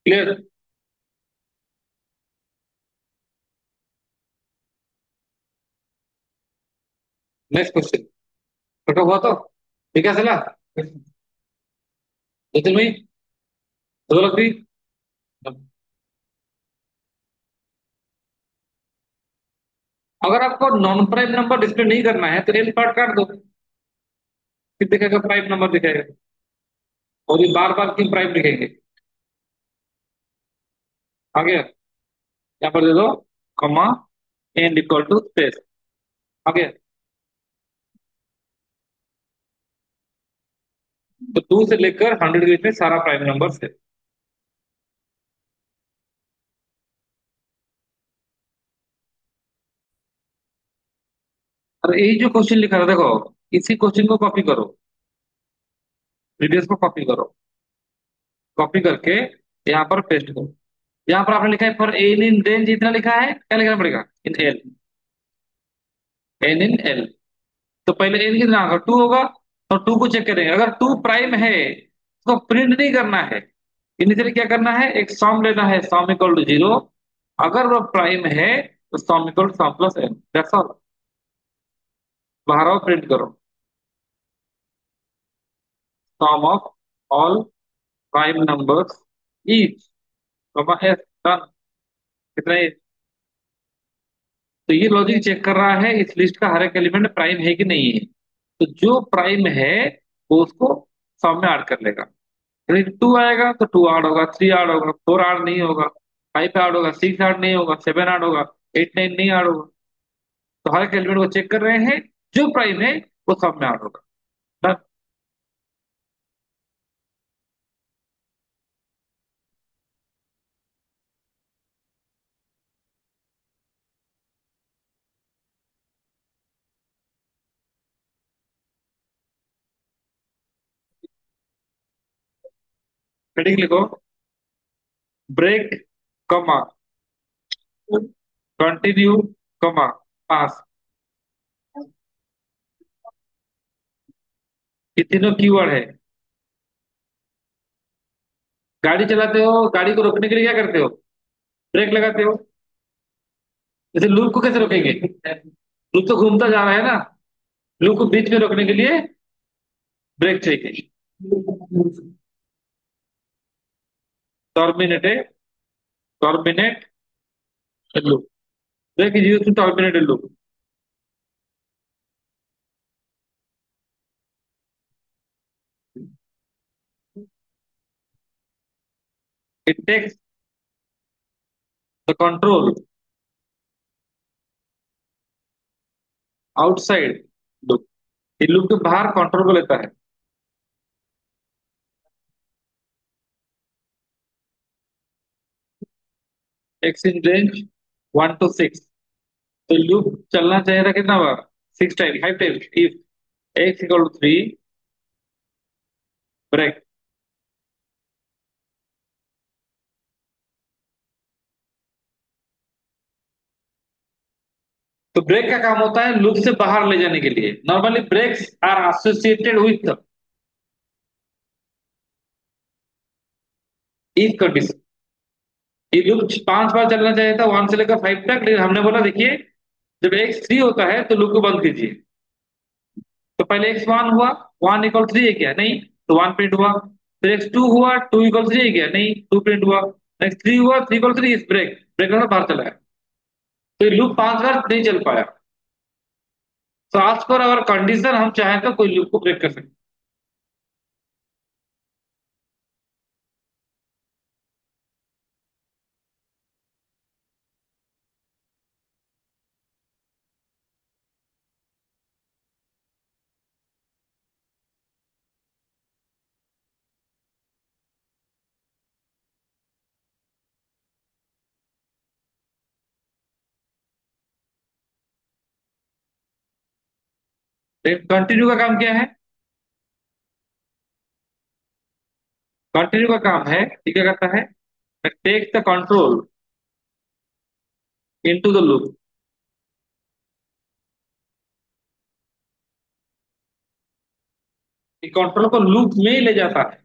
क्लियर। नेक्स्ट क्वेश्चन, छोटा हुआ तो ठीक है चला। जतिन भाई, दो लग गई। अगर आपको नॉन प्राइम नंबर डिस्प्ले नहीं करना है तो एल पार्ट काट दो, फिर दिखेगा प्राइम नंबर दिखेगा। और ये बार बार क्यों प्राइम दिखेंगे। आगे यहाँ पर दे दो, comma, end equal to space. आगे, तो 2 से लेकर 100 के बीच में सारा प्राइम नंबर है। और यही जो क्वेश्चन लिखा था देखो, इसी क्वेश्चन को कॉपी करो, प्रीवियस को कॉपी करो, कॉपी करके यहाँ पर पेस्ट करो। यहाँ पर आपने लिखा है फॉर एन इन रेंज, इतना लिखा है, क्या लिखना पड़ेगा, in l, n in l. तो पहले एन कितना होगा, 2 होगा। तो 2 को चेक करेंगे, अगर 2 प्राइम है तो प्रिंट नहीं करना है। इनिशियली क्या करना है, एक सॉम लेना है, सॉम इक्वल टू 0। अगर वो प्राइम है तो sum equal to sum plus n, that's all. बाहर आओ, प्रिंट करो, sum of all prime numbers each, comma s, done. कितना है। तो ये लॉजिक चेक कर रहा है इस लिस्ट का हर एक एलिमेंट प्राइम है कि नहीं है। तो जो प्राइम है वो उसको सम में ऐड कर लेगा। यदि 2 आएगा तो 2 ऐड होगा, 3 ऐड होगा, 4 ऐड नहीं होगा, 5 ऐड होगा, 6 ऐड नहीं होगा, 7 ऐड होगा, 8 9 नहीं ऐड होगा। तो हर एक एलिमेंट को चेक कर रहे हैं, जो प्राइम है वो सब में ऐड होगा। Done। हेडिंग लिखो, ब्रेक, कॉमा, कंटिन्यू, कॉमा, पास। ये तीनों कीवर्ड है। गाड़ी चलाते हो, गाड़ी को रोकने के लिए क्या करते हो? ब्रेक लगाते हो। जैसे लूप को कैसे रोकेंगे? लूप तो घूमता जा रहा है ना। लूप को बीच में रोकने के लिए ब्रेक चाहिए। Terminate, terminate loop. Break is use to terminate loop. It takes the control outside loop. ये लूप के बाहर कंट्रोल को लेता है। X in range 1 to 6। तो लूप चलना चाहिए था कितना बार? 6 time, 5 time. If x equal to 3, break. तो ब्रेक का काम होता है लूप से बाहर ले जाने के लिए। Normally breaks are associated with if condition. ये लूप 5 बार चलना चाहिए था, 1 से लेकर 5 तक, लेकिन हमने बोला देखिए, जब एक्स 3 होता है तो लूप को बंद कीजिए। तो पहले x 1 हुआ, 1 = 3 है क्या? नहीं। तो 1 प्रिंट हुआ। फिर x 2 हुआ, 2 = 3 है क्या? नहीं। 2 प्रिंट हुआ। x 3 हुआ, 3 = 3, इस ब्रेक, ब्रेक का बाहर चला है। तो ये लूप 5 बार नहीं चल पाया। तो आज पर अगर कंडीशन हम चाहें तो कोई लूप को ब्रेक कर सकते हैं। कंटिन्यू का काम क्या है? कंटिन्यू का काम है, ठीक है, करता है take the control into the loop. Control को लूप में ही ले जाता है।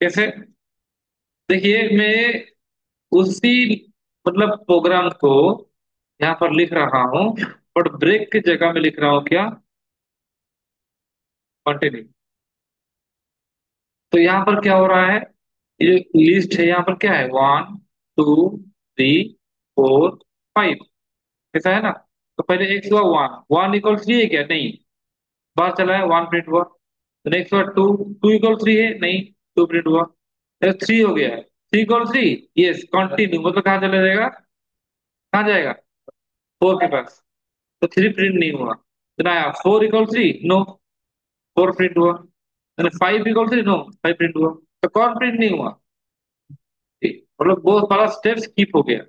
कैसे? देखिए, मैं उसी मतलब प्रोग्राम को यहाँ पर लिख रहा हूँ, बट ब्रेक की जगह में लिख रहा हूँ क्या? कंटिन्यू। तो यहाँ पर क्या हो रहा है? ये लिस्ट है, यहाँ पर क्या है? 1 2 3 4 5, ऐसा है ना? तो पहले एक्स हुआ 1, 1 = 3 है क्या? नहीं। बाहर चला है, 1 प्रिंट हुआ। तो नेक्स्ट हुआ 2, 2 = 3 है? नहीं। 2 प्रिंट हुआ। 3 हो गया है, 3 = 3, यस, कंटिन्यू, मतलब कहाँ चला जाएगा? कहाँ जाएगा? 4 के पास। तो 3 प्रिंट नहीं हुआ। तो ना 4 = 3, नो, 4 प्रिंट हुआ। 5 = 3, नो, 5 प्रिंट हुआ। तो कौन प्रिंट नहीं हुआ? मतलब बहुत बड़ा स्टेप स्किप हो गया।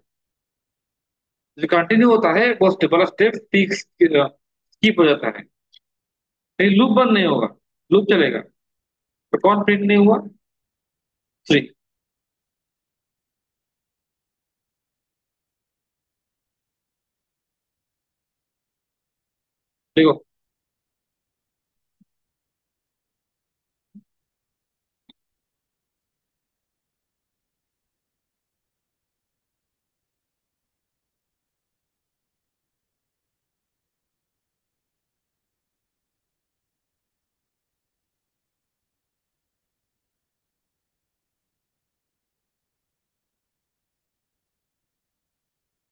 जो कंटिन्यू होता है वो स्टेप वाला स्टेप स्किप हो जाता है। कहीं लूप बंद नहीं होगा, लूप चलेगा। तो कौन प्रिंट नहीं हुआ? 3। देखो,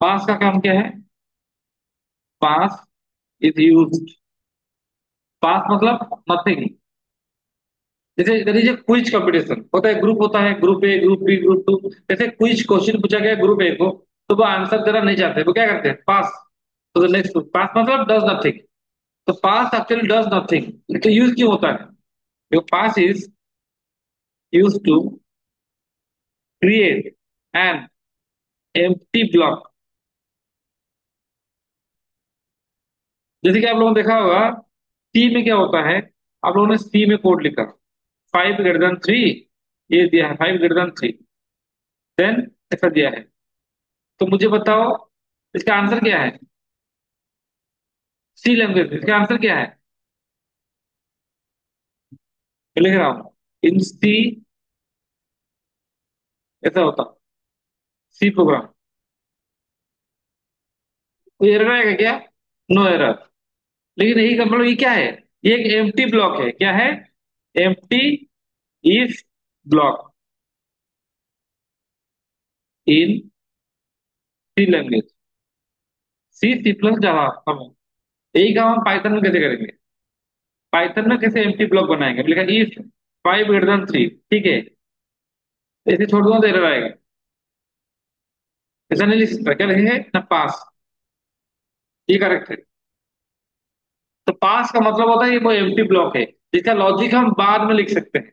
5 का काम क्या है? पास इज यूज। पास मतलब नथिंग। जैसे there is a quiz competition होता है, ग्रुप होता है, group A, group B, group two. जैसे क्विज क्वेश्चन पूछा गया ग्रुप ए को, तो वो आंसर देना नहीं चाहते, वो क्या करते हैं, पास तो द नेक्स्ट। पास मतलब डज नथिंग। तो पास एक्चुअली डज नथिंग, तो यूज क्यों होता है? जो pass is use to create an empty block. जैसे कि आप लोगों ने देखा होगा, सी में क्या होता है, आप लोगों ने सी में कोड लिखा, 5 ग्रेटर देन 3, ये दिया है 5 ग्रेटर देन 3, देन ऐसा दिया है। तो मुझे बताओ इसका आंसर क्या है? सी लैंग्वेज, इसका आंसर क्या है? मैं लिख रहा हूं, इन सी ऐसा होता, सी प्रोग्राम। कोई एरर आएगा क्या? No error. लेकिन यही का मतलब ये क्या है, ये एक एम्प्टी ब्लॉक है, क्या है? Empty if block in C language, C C plus Java. हम यही काम हम पाइथन में कैसे करेंगे? पाइथन में कैसे एम्प्टी ब्लॉक बनाएंगे? लिखा इफ 5 ग्रेटर देन 3, ठीक है, तो ऐसे छोड़ दूंगा तो एरर आएगा। ऐसा नहीं लिख सकता, क्या लिखेंगे ना, पास। ये करेक्ट है। तो पास का मतलब होता है ये वो एम्प्टी ब्लॉक है, जिसका लॉजिक हम बाद में लिख सकते हैं।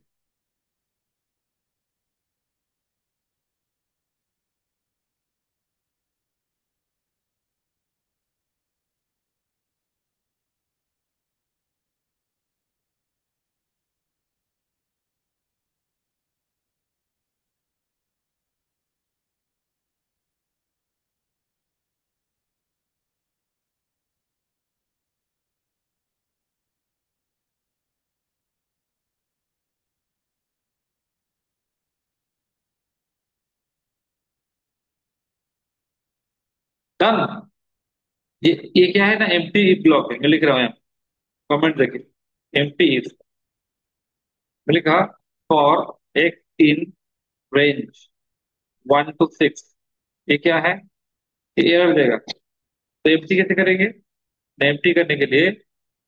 डन। ये क्या है ना, एम्प्टी ब्लॉक है, मैं लिख रहा हूँ यहाँ, कमेंट देखिए, एम्प्टी इफ, मैं लिखा for X in range 1 to 6, ये क्या है, ये एरर देगा। तो एम्प्टी कैसे करेंगे? एम्प्टी करने के लिए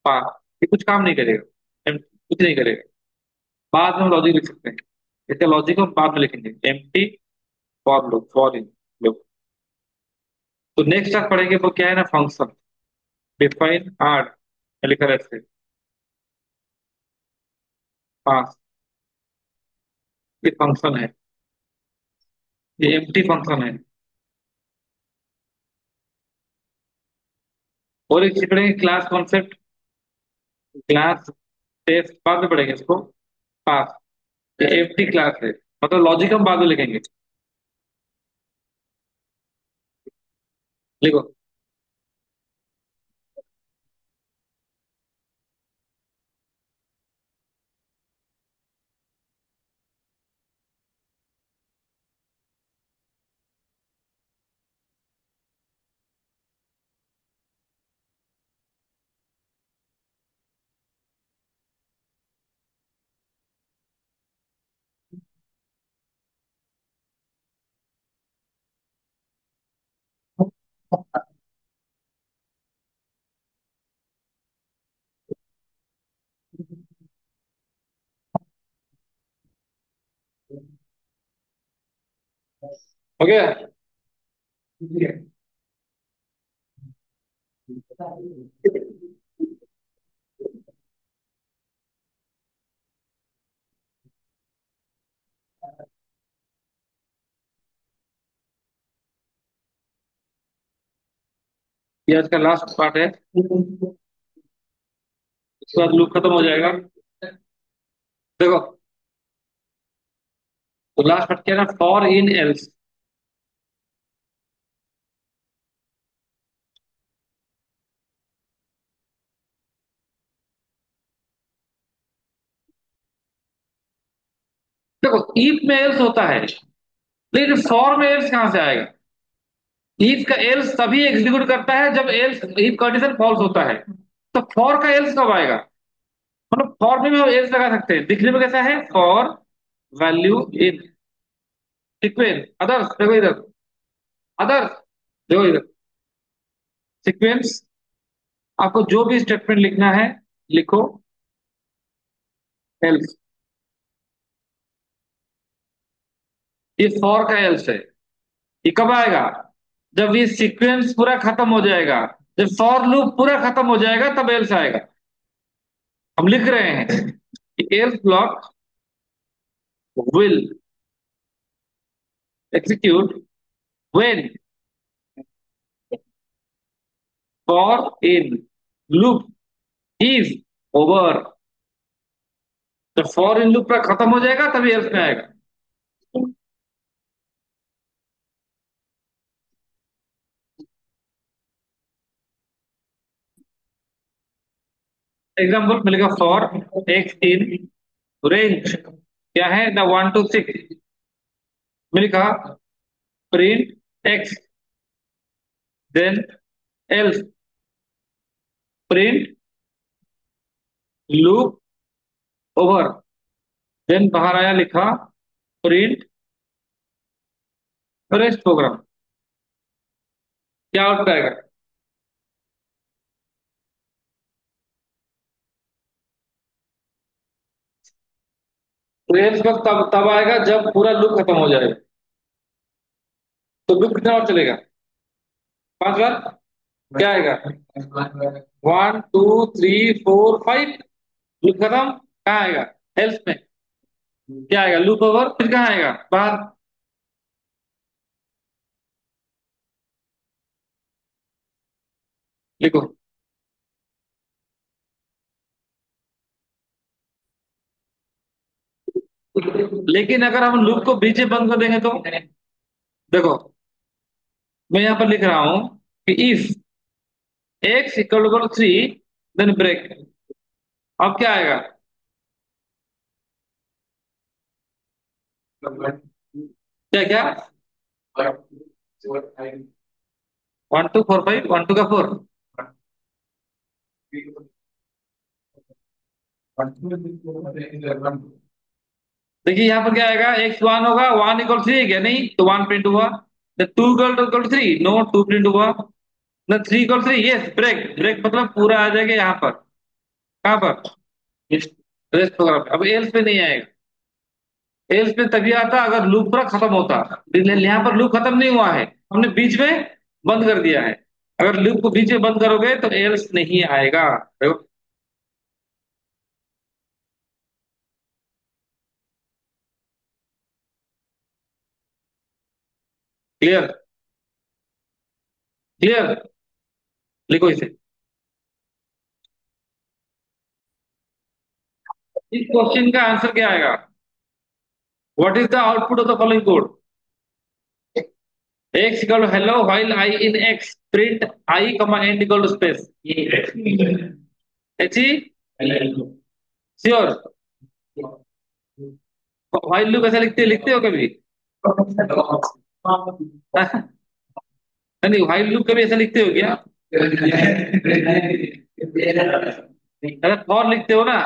पास, ये कुछ काम नहीं करेगा, कुछ नहीं करेगा। बाद में हम लॉजिक लिख सकते हैं, इसका लॉजिक हम बाद में लिखेंगे, empty for loop, for in loop. तो नेक्स्ट आप पढ़ेंगे वो क्या है ना, फंक्शन, डिफाइन आर, लिखा रहता है पास, ये फंक्शन है, ये एम्प्टी फंक्शन है। और एक चीज पढ़ेंगे, क्लास कॉन्सेप्ट, क्लास टेस्ट बाद में पढ़ेंगे इसको, पास, ये एम्प्टी क्लास है, मतलब लॉजिक हम बाद में लिखेंगे। लिखो। हो गया? ये आज का लास्ट पार्ट है, उसके बाद लूप खत्म हो जाएगा। देखो, तो लास्ट पार्ट क्या है ना, फॉर इन एल्स। देखो, इफ में एल्स होता है, लेकिन फॉर में एल्स कहां से आएगा? इफ का एल्स तभी एग्जीक्यूट करता है जब एल्स, इफ कंडीशन फॉल्स होता है। तो फॉर का एल्स कब आएगा? मतलब फॉर में भी हम एल्स लगा सकते हैं, दिखने में कैसा है, for value in sequence others, देखो इधर, अदर्स, देखो इधर, सीक्वेंस, आपको जो भी स्टेटमेंट लिखना है लिखो, एल्स। ये फॉर का एल्स है। ये कब आएगा? जब ये सीक्वेंस पूरा खत्म हो जाएगा, जब फॉर लूप पूरा खत्म हो जाएगा तब एल्स आएगा। हम लिख रहे हैं else block will execute when for in loop is over। जब फॉर इन लूप पूरा खत्म हो जाएगा तभी एल्स में आएगा। एग्जाम्पल मिलेगा फॉर एक्स इन रेंज क्या है द 1 to 6 में लिखा print x then else print loop over then बाहर आया लिखा प्रिंट रेस्ट प्रोग्राम। क्या आउटपुट आएगा? तो एल्स वक्त तब तब आएगा जब पूरा लूप खत्म हो जाएगा। तो लूप कितना बार चलेगा? 5 बार। क्या आएगा? 1 2 3 4 5। लूप खत्म कहाँ आएगा? एल्स में। क्या आएगा? लूप ओवर फिर कहाँ आएगा? बाहर। लिखो। लेकिन अगर हम लूप को बीच में बंद कर देंगे तो देखो, मैं यहां पर लिख रहा हूं कि if x equal to 3 then break. अब क्या आएगा? क्या क्या? 1 2 4 5 1 2 का 4। देखिए यहाँ पर क्या आएगा? एक्स 1 होगा, 1 = 3 क्या नहीं, तो 1 प्रिंट हुआ। 2 = 3 नो, 2 प्रिंट हुआ। न 3 = 3 यस ब्रेक। ब्रेक मतलब पूरा आ जाएगा यहाँ पर। कहाँ पर? रेस्ट प्रोग्राम पे। अब एल्स पे नहीं आएगा। एल्स पे तभी आता अगर लूप पूरा खत्म होता। यहाँ पर लूप खत्म नहीं हुआ है, हमने बीच में बंद कर दिया है। अगर लूप को बीच में बंद करोगे तो एल्स नहीं आएगा। देखो। क्लियर? क्लियर? लिखो इसे। इस क्वेश्चन का आंसर क्या आएगा? What is the output of the following code? x equal to hello while i in x print i comma end equal to space H E sure. While loop ऐसा लिखते हो कभी? नहीं, व्हाइल लूप कभी ऐसा लिखते हो क्या? अगर फॉर लिखते हो ना,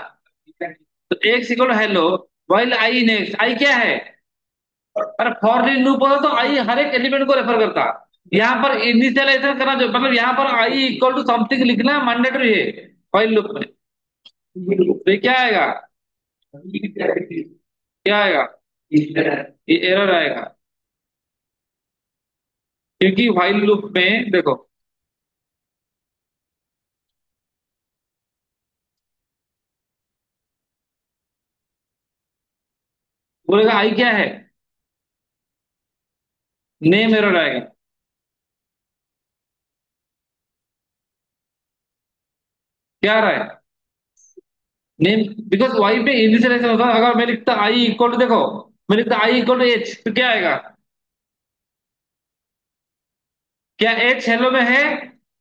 तो x equal to hello while i in x. I क्या है? अरे फॉर लूप होता तो आई हर एक एलिमेंट को रेफर करता। यहाँ पर इनिशियलाइजेशन करना जो मतलब यहाँ पर आई इक्वल टू समथिंग लिखना मैंडेटरी है व्हाइल लूप में। तो ये क्या आएगा? क्या आएगा? ये एरर आएगा। क्योंकि व्हाइल लूप में देखो, बोलेगा आई क्या है, नेम एरर आएगा। क्या आ रहा है? नेम। बिकॉज वाई पे इनिशियलाइजेशन होता है। अगर मैं लिखता आई इक्वल टू देखो, मैं लिखता आई इक्वल टू एच तो क्या आएगा? क्या एच हेलो में है?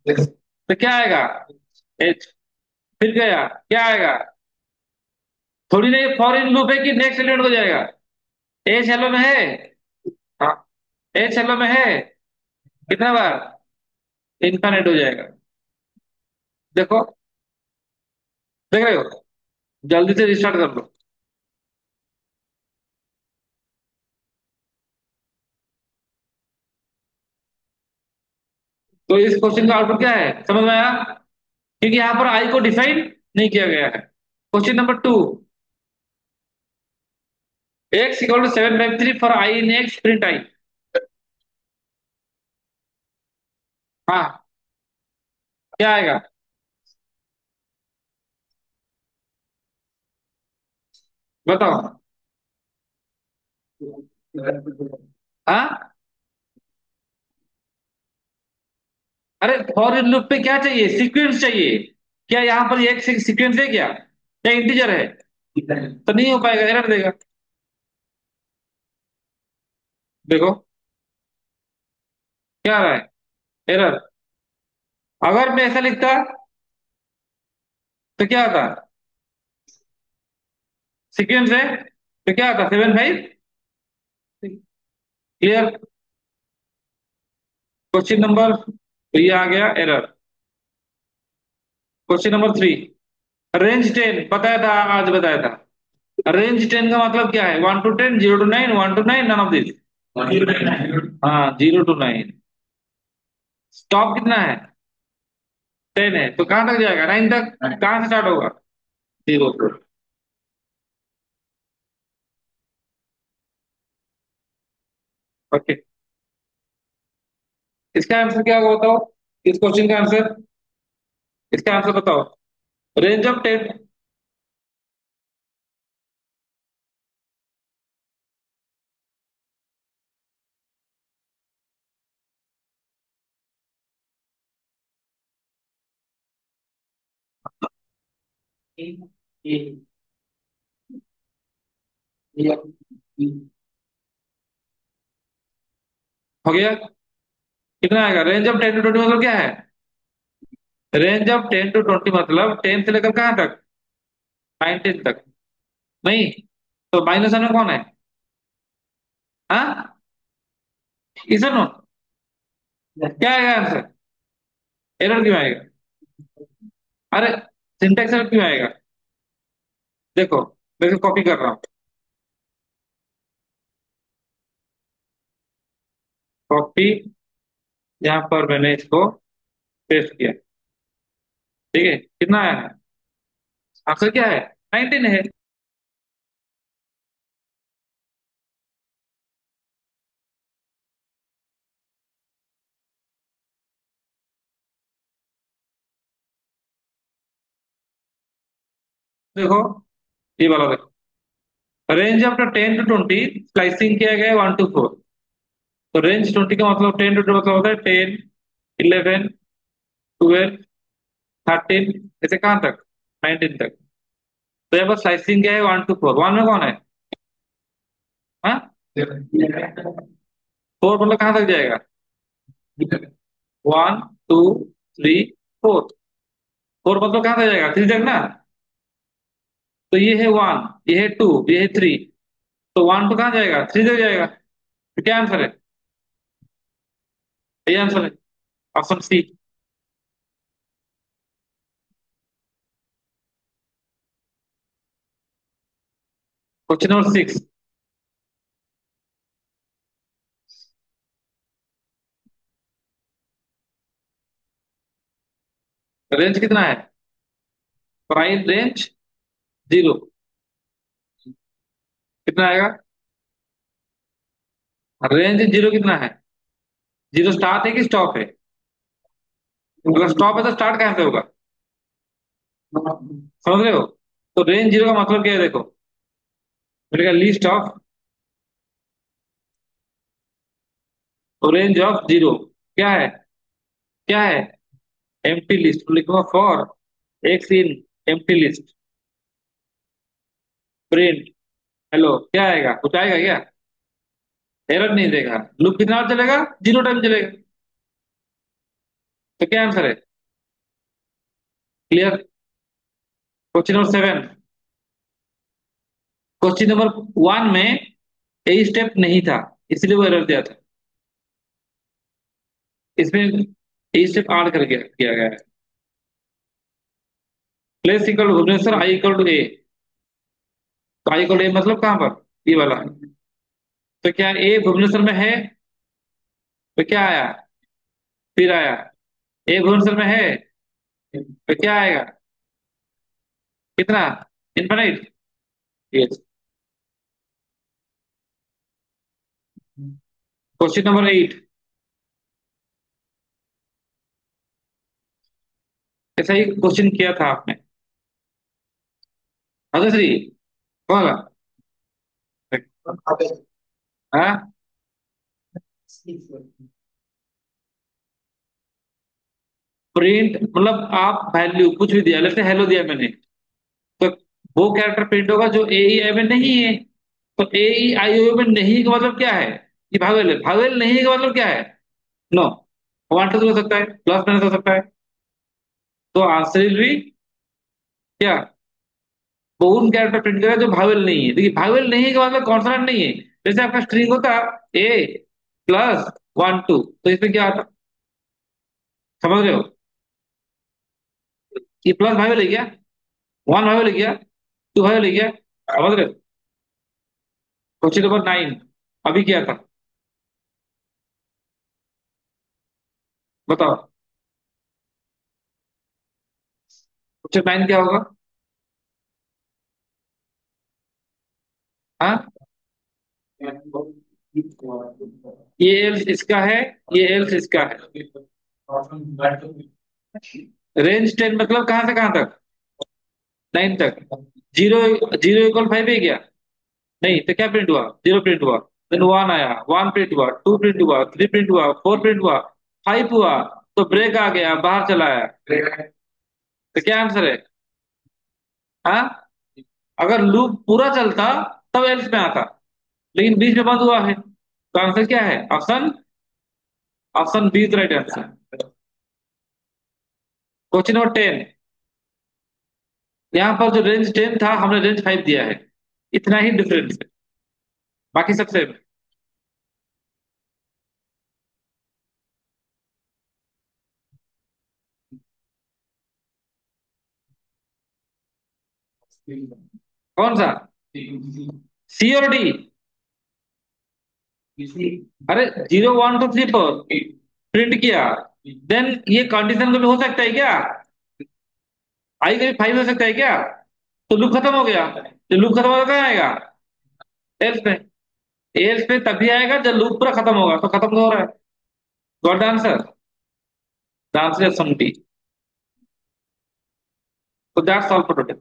तो क्या आएगा? एच। फिर गया क्या आएगा? थोड़ी नहीं फॉर इन लूप है कि नेक्स्ट एलिमेंट को जाएगा। एच हेलो में है। हाँ, एच हेलो में है। कितना बार? इनफाइनाइट हो जाएगा। देखो, देख रहे हो? जल्दी से रिस्टार्ट कर लो। तो इस क्वेश्चन का आउटपुट क्या है समझ में आया? क्योंकि यहाँ पर आई को डिफाइन नहीं किया गया है। Question number 2। X equal to 753 for i in x print i. हाँ, क्या आएगा? बताओ। हाँ, अरे फॉर इन लूप पे क्या चाहिए? सीक्वेंस चाहिए। क्या यहाँ पर एक सीक्वेंस है क्या? क्या इंटीजर है? तो नहीं हो पाएगा, एरर देगा। देखो क्या आ रहा है, एरर। अगर मैं ऐसा लिखता तो क्या आता? सीक्वेंस है तो क्या आता? 7 5। क्लियर। क्वेश्चन नंबर, तो ये आ गया एरर। क्वेश्चन नंबर 3, रेंज 10 बताया था, आज बताया था। रेंज 10 का मतलब क्या है? 1 to 10, 0 to 9, 1 to 9, none of this. हाँ, 0 to 9। स्टॉप कितना है? 10 है, तो कहां तक जाएगा? 9 तक। कहां से स्टार्ट होगा? 0 से। ओके, इसका आंसर क्या होगा बताओ? इस क्वेश्चन का आंसर, इसका आंसर बताओ। Range of 10। हो गया? कितना आएगा? रेंज ऑफ 10 to 20 मतलब क्या है? रेंज ऑफ 10 to 20 मतलब 10 से लेकर कहां तक? 19 तक। नहीं, तो माइनस में कौन है? हाँ, किसर नो। क्या आएगा आंसर? एरर क्यों आएगा? अरे, सिंटेक्स एरर क्यों आएगा? देखो, देखो कॉपी कर रहा हूँ। कॉपी, यहाँ पर मैंने इसको पेस्ट किया। ठीक है, कितना आया है? आंसर क्या है? 19 है। देखो, ये वाला देखो। रेंज आफ्टर 10 to 20 स्लाइसिंग किया गया है 1 to 4। तो रेंज 20 का मतलब 10 to 2 मतलब होता है 10, 11, 12, 13, ऐसे कहाँ तक? 19 तक। तो यहाँ पर स्लाइसिंग क्या है? 1 to 4। वन में कौन है? हाँ, 4 मतलब कहाँ तक जाएगा? 1 2 3 4। 4 मतलब कहाँ तक जाएगा? 3 तक ना। तो ये है 1, ये है 2, ये है 3। तो 1 तो कहाँ जाएगा? 3 तक जाएगा। तो क्या आंसर है? ये आंसर है, option C. Question number 6, range कितना है? Prime range 0। कितना आएगा? रेंज 0 कितना है? 0 स्टार्ट है कि स्टॉप है? अगर स्टॉप है तो स्टार्ट कहाँ से होगा? समझ रहे हो? तो रेंज 0 का मतलब क्या है? देखो, मिलेगा लिस्ट ऑफ, रेंज ऑफ 0 क्या है? क्या है? Empty list. तो लिखूंगा for X in empty list print hello. क्या आएगा? कुछ आएगा क्या? एरर नहीं देगा। लूप कितना बार चलेगा? 0 टाइम चलेगा। तो क्या आंसर है? Clear. Question number 7, question number 1 में ए स्टेप नहीं था, इसलिए वो एरर दिया था। इसमें ए स्टेप ऐड कर किया गया है। Place equal to Bhubaneswar, i equal to A. तो आई इक्वल टू ए मतलब कहां पर? ये वाला। तो क्या ए भुवनेश्वर में है? तो क्या आया? फिर आया। ए भुवनेश्वर में है तो क्या आएगा? कितना? इनफाइनाइट। यस। Question number 8। ऐसा ही क्वेश्चन किया था आपने। हजश्री कौन लगा? हाँ, प्रिंट मतलब आप वैल्यू कुछ भी दिया, जैसे हेलो दिया मैंने, तो वो कैरेक्टर प्रिंट होगा जो ए ई आई में नहीं है। तो ए ई आई ओ में नहीं का मतलब क्या है? ये भावेल है, भावेल नहीं का मतलब क्या है? नो। वन टू हो सकता है, प्लस माइनस हो सकता है। तो आंसर इज भी क्या? वो उन कैरेक्टर प्रिंट करेगा जो भावेल नहीं है। देखिए भावेल नहीं का मतलब कॉन्सोनेंट नहीं है। जैसे आपका स्ट्रिंग होता ए प्लस वन टू, तो इसमें क्या आता? समझ रहे हो? ये प्लस भावेल है क्या? वन भावेल है क्या? टू भावेल है क्या? समझ रहे हो? क्वेश्चन नंबर 9 अभी क्या था? बताओ। क्वेश्चन 9 क्या होगा? हाँ, ये एल्स इसका है, ये एल्स इसका है। रेंज 10 मतलब कहां से कहां तक? 9 तक। जीरो, जीरो इक्वल 5 है क्या? नहीं, तो क्या प्रिंट हुआ? जीरो प्रिंट हुआ। देन वन आया, वन प्रिंट हुआ, टू प्रिंट हुआ, थ्री प्रिंट हुआ, फोर प्रिंट हुआ, फाइव हुआ। तो ब्रेक आ गया, बाहर चला आया। तो क्या आंसर है? हाँ, अगर लूप पूरा चलता तब एल्स में आता, लेकिन बीच में बंद हुआ है, तो आंसर क्या है? Option, option B is right answer. Question number 10। यहाँ पर जो रेंज 10 था, हमने रेंज 5 दिया है। इतना ही डिफरेंस है, बाकी सब सेम। कौन सा? सी और डी? अरे, जीरो वन टू थ्री पर प्रिंट किया, देन ये कंडीशन कभी हो सकता है क्या? आई कभी 5 हो सकता है क्या? तो लूप खत्म हो गया। तो लूप खत्म होगा कहाँ आएगा? एल्स पे। एल्स पे तभी आएगा जब लूप पूरा खत्म होगा, तो खत्म तो हो रहा है। Got answer? The answer is option D. तो दैट्स ऑल फॉर टुडे।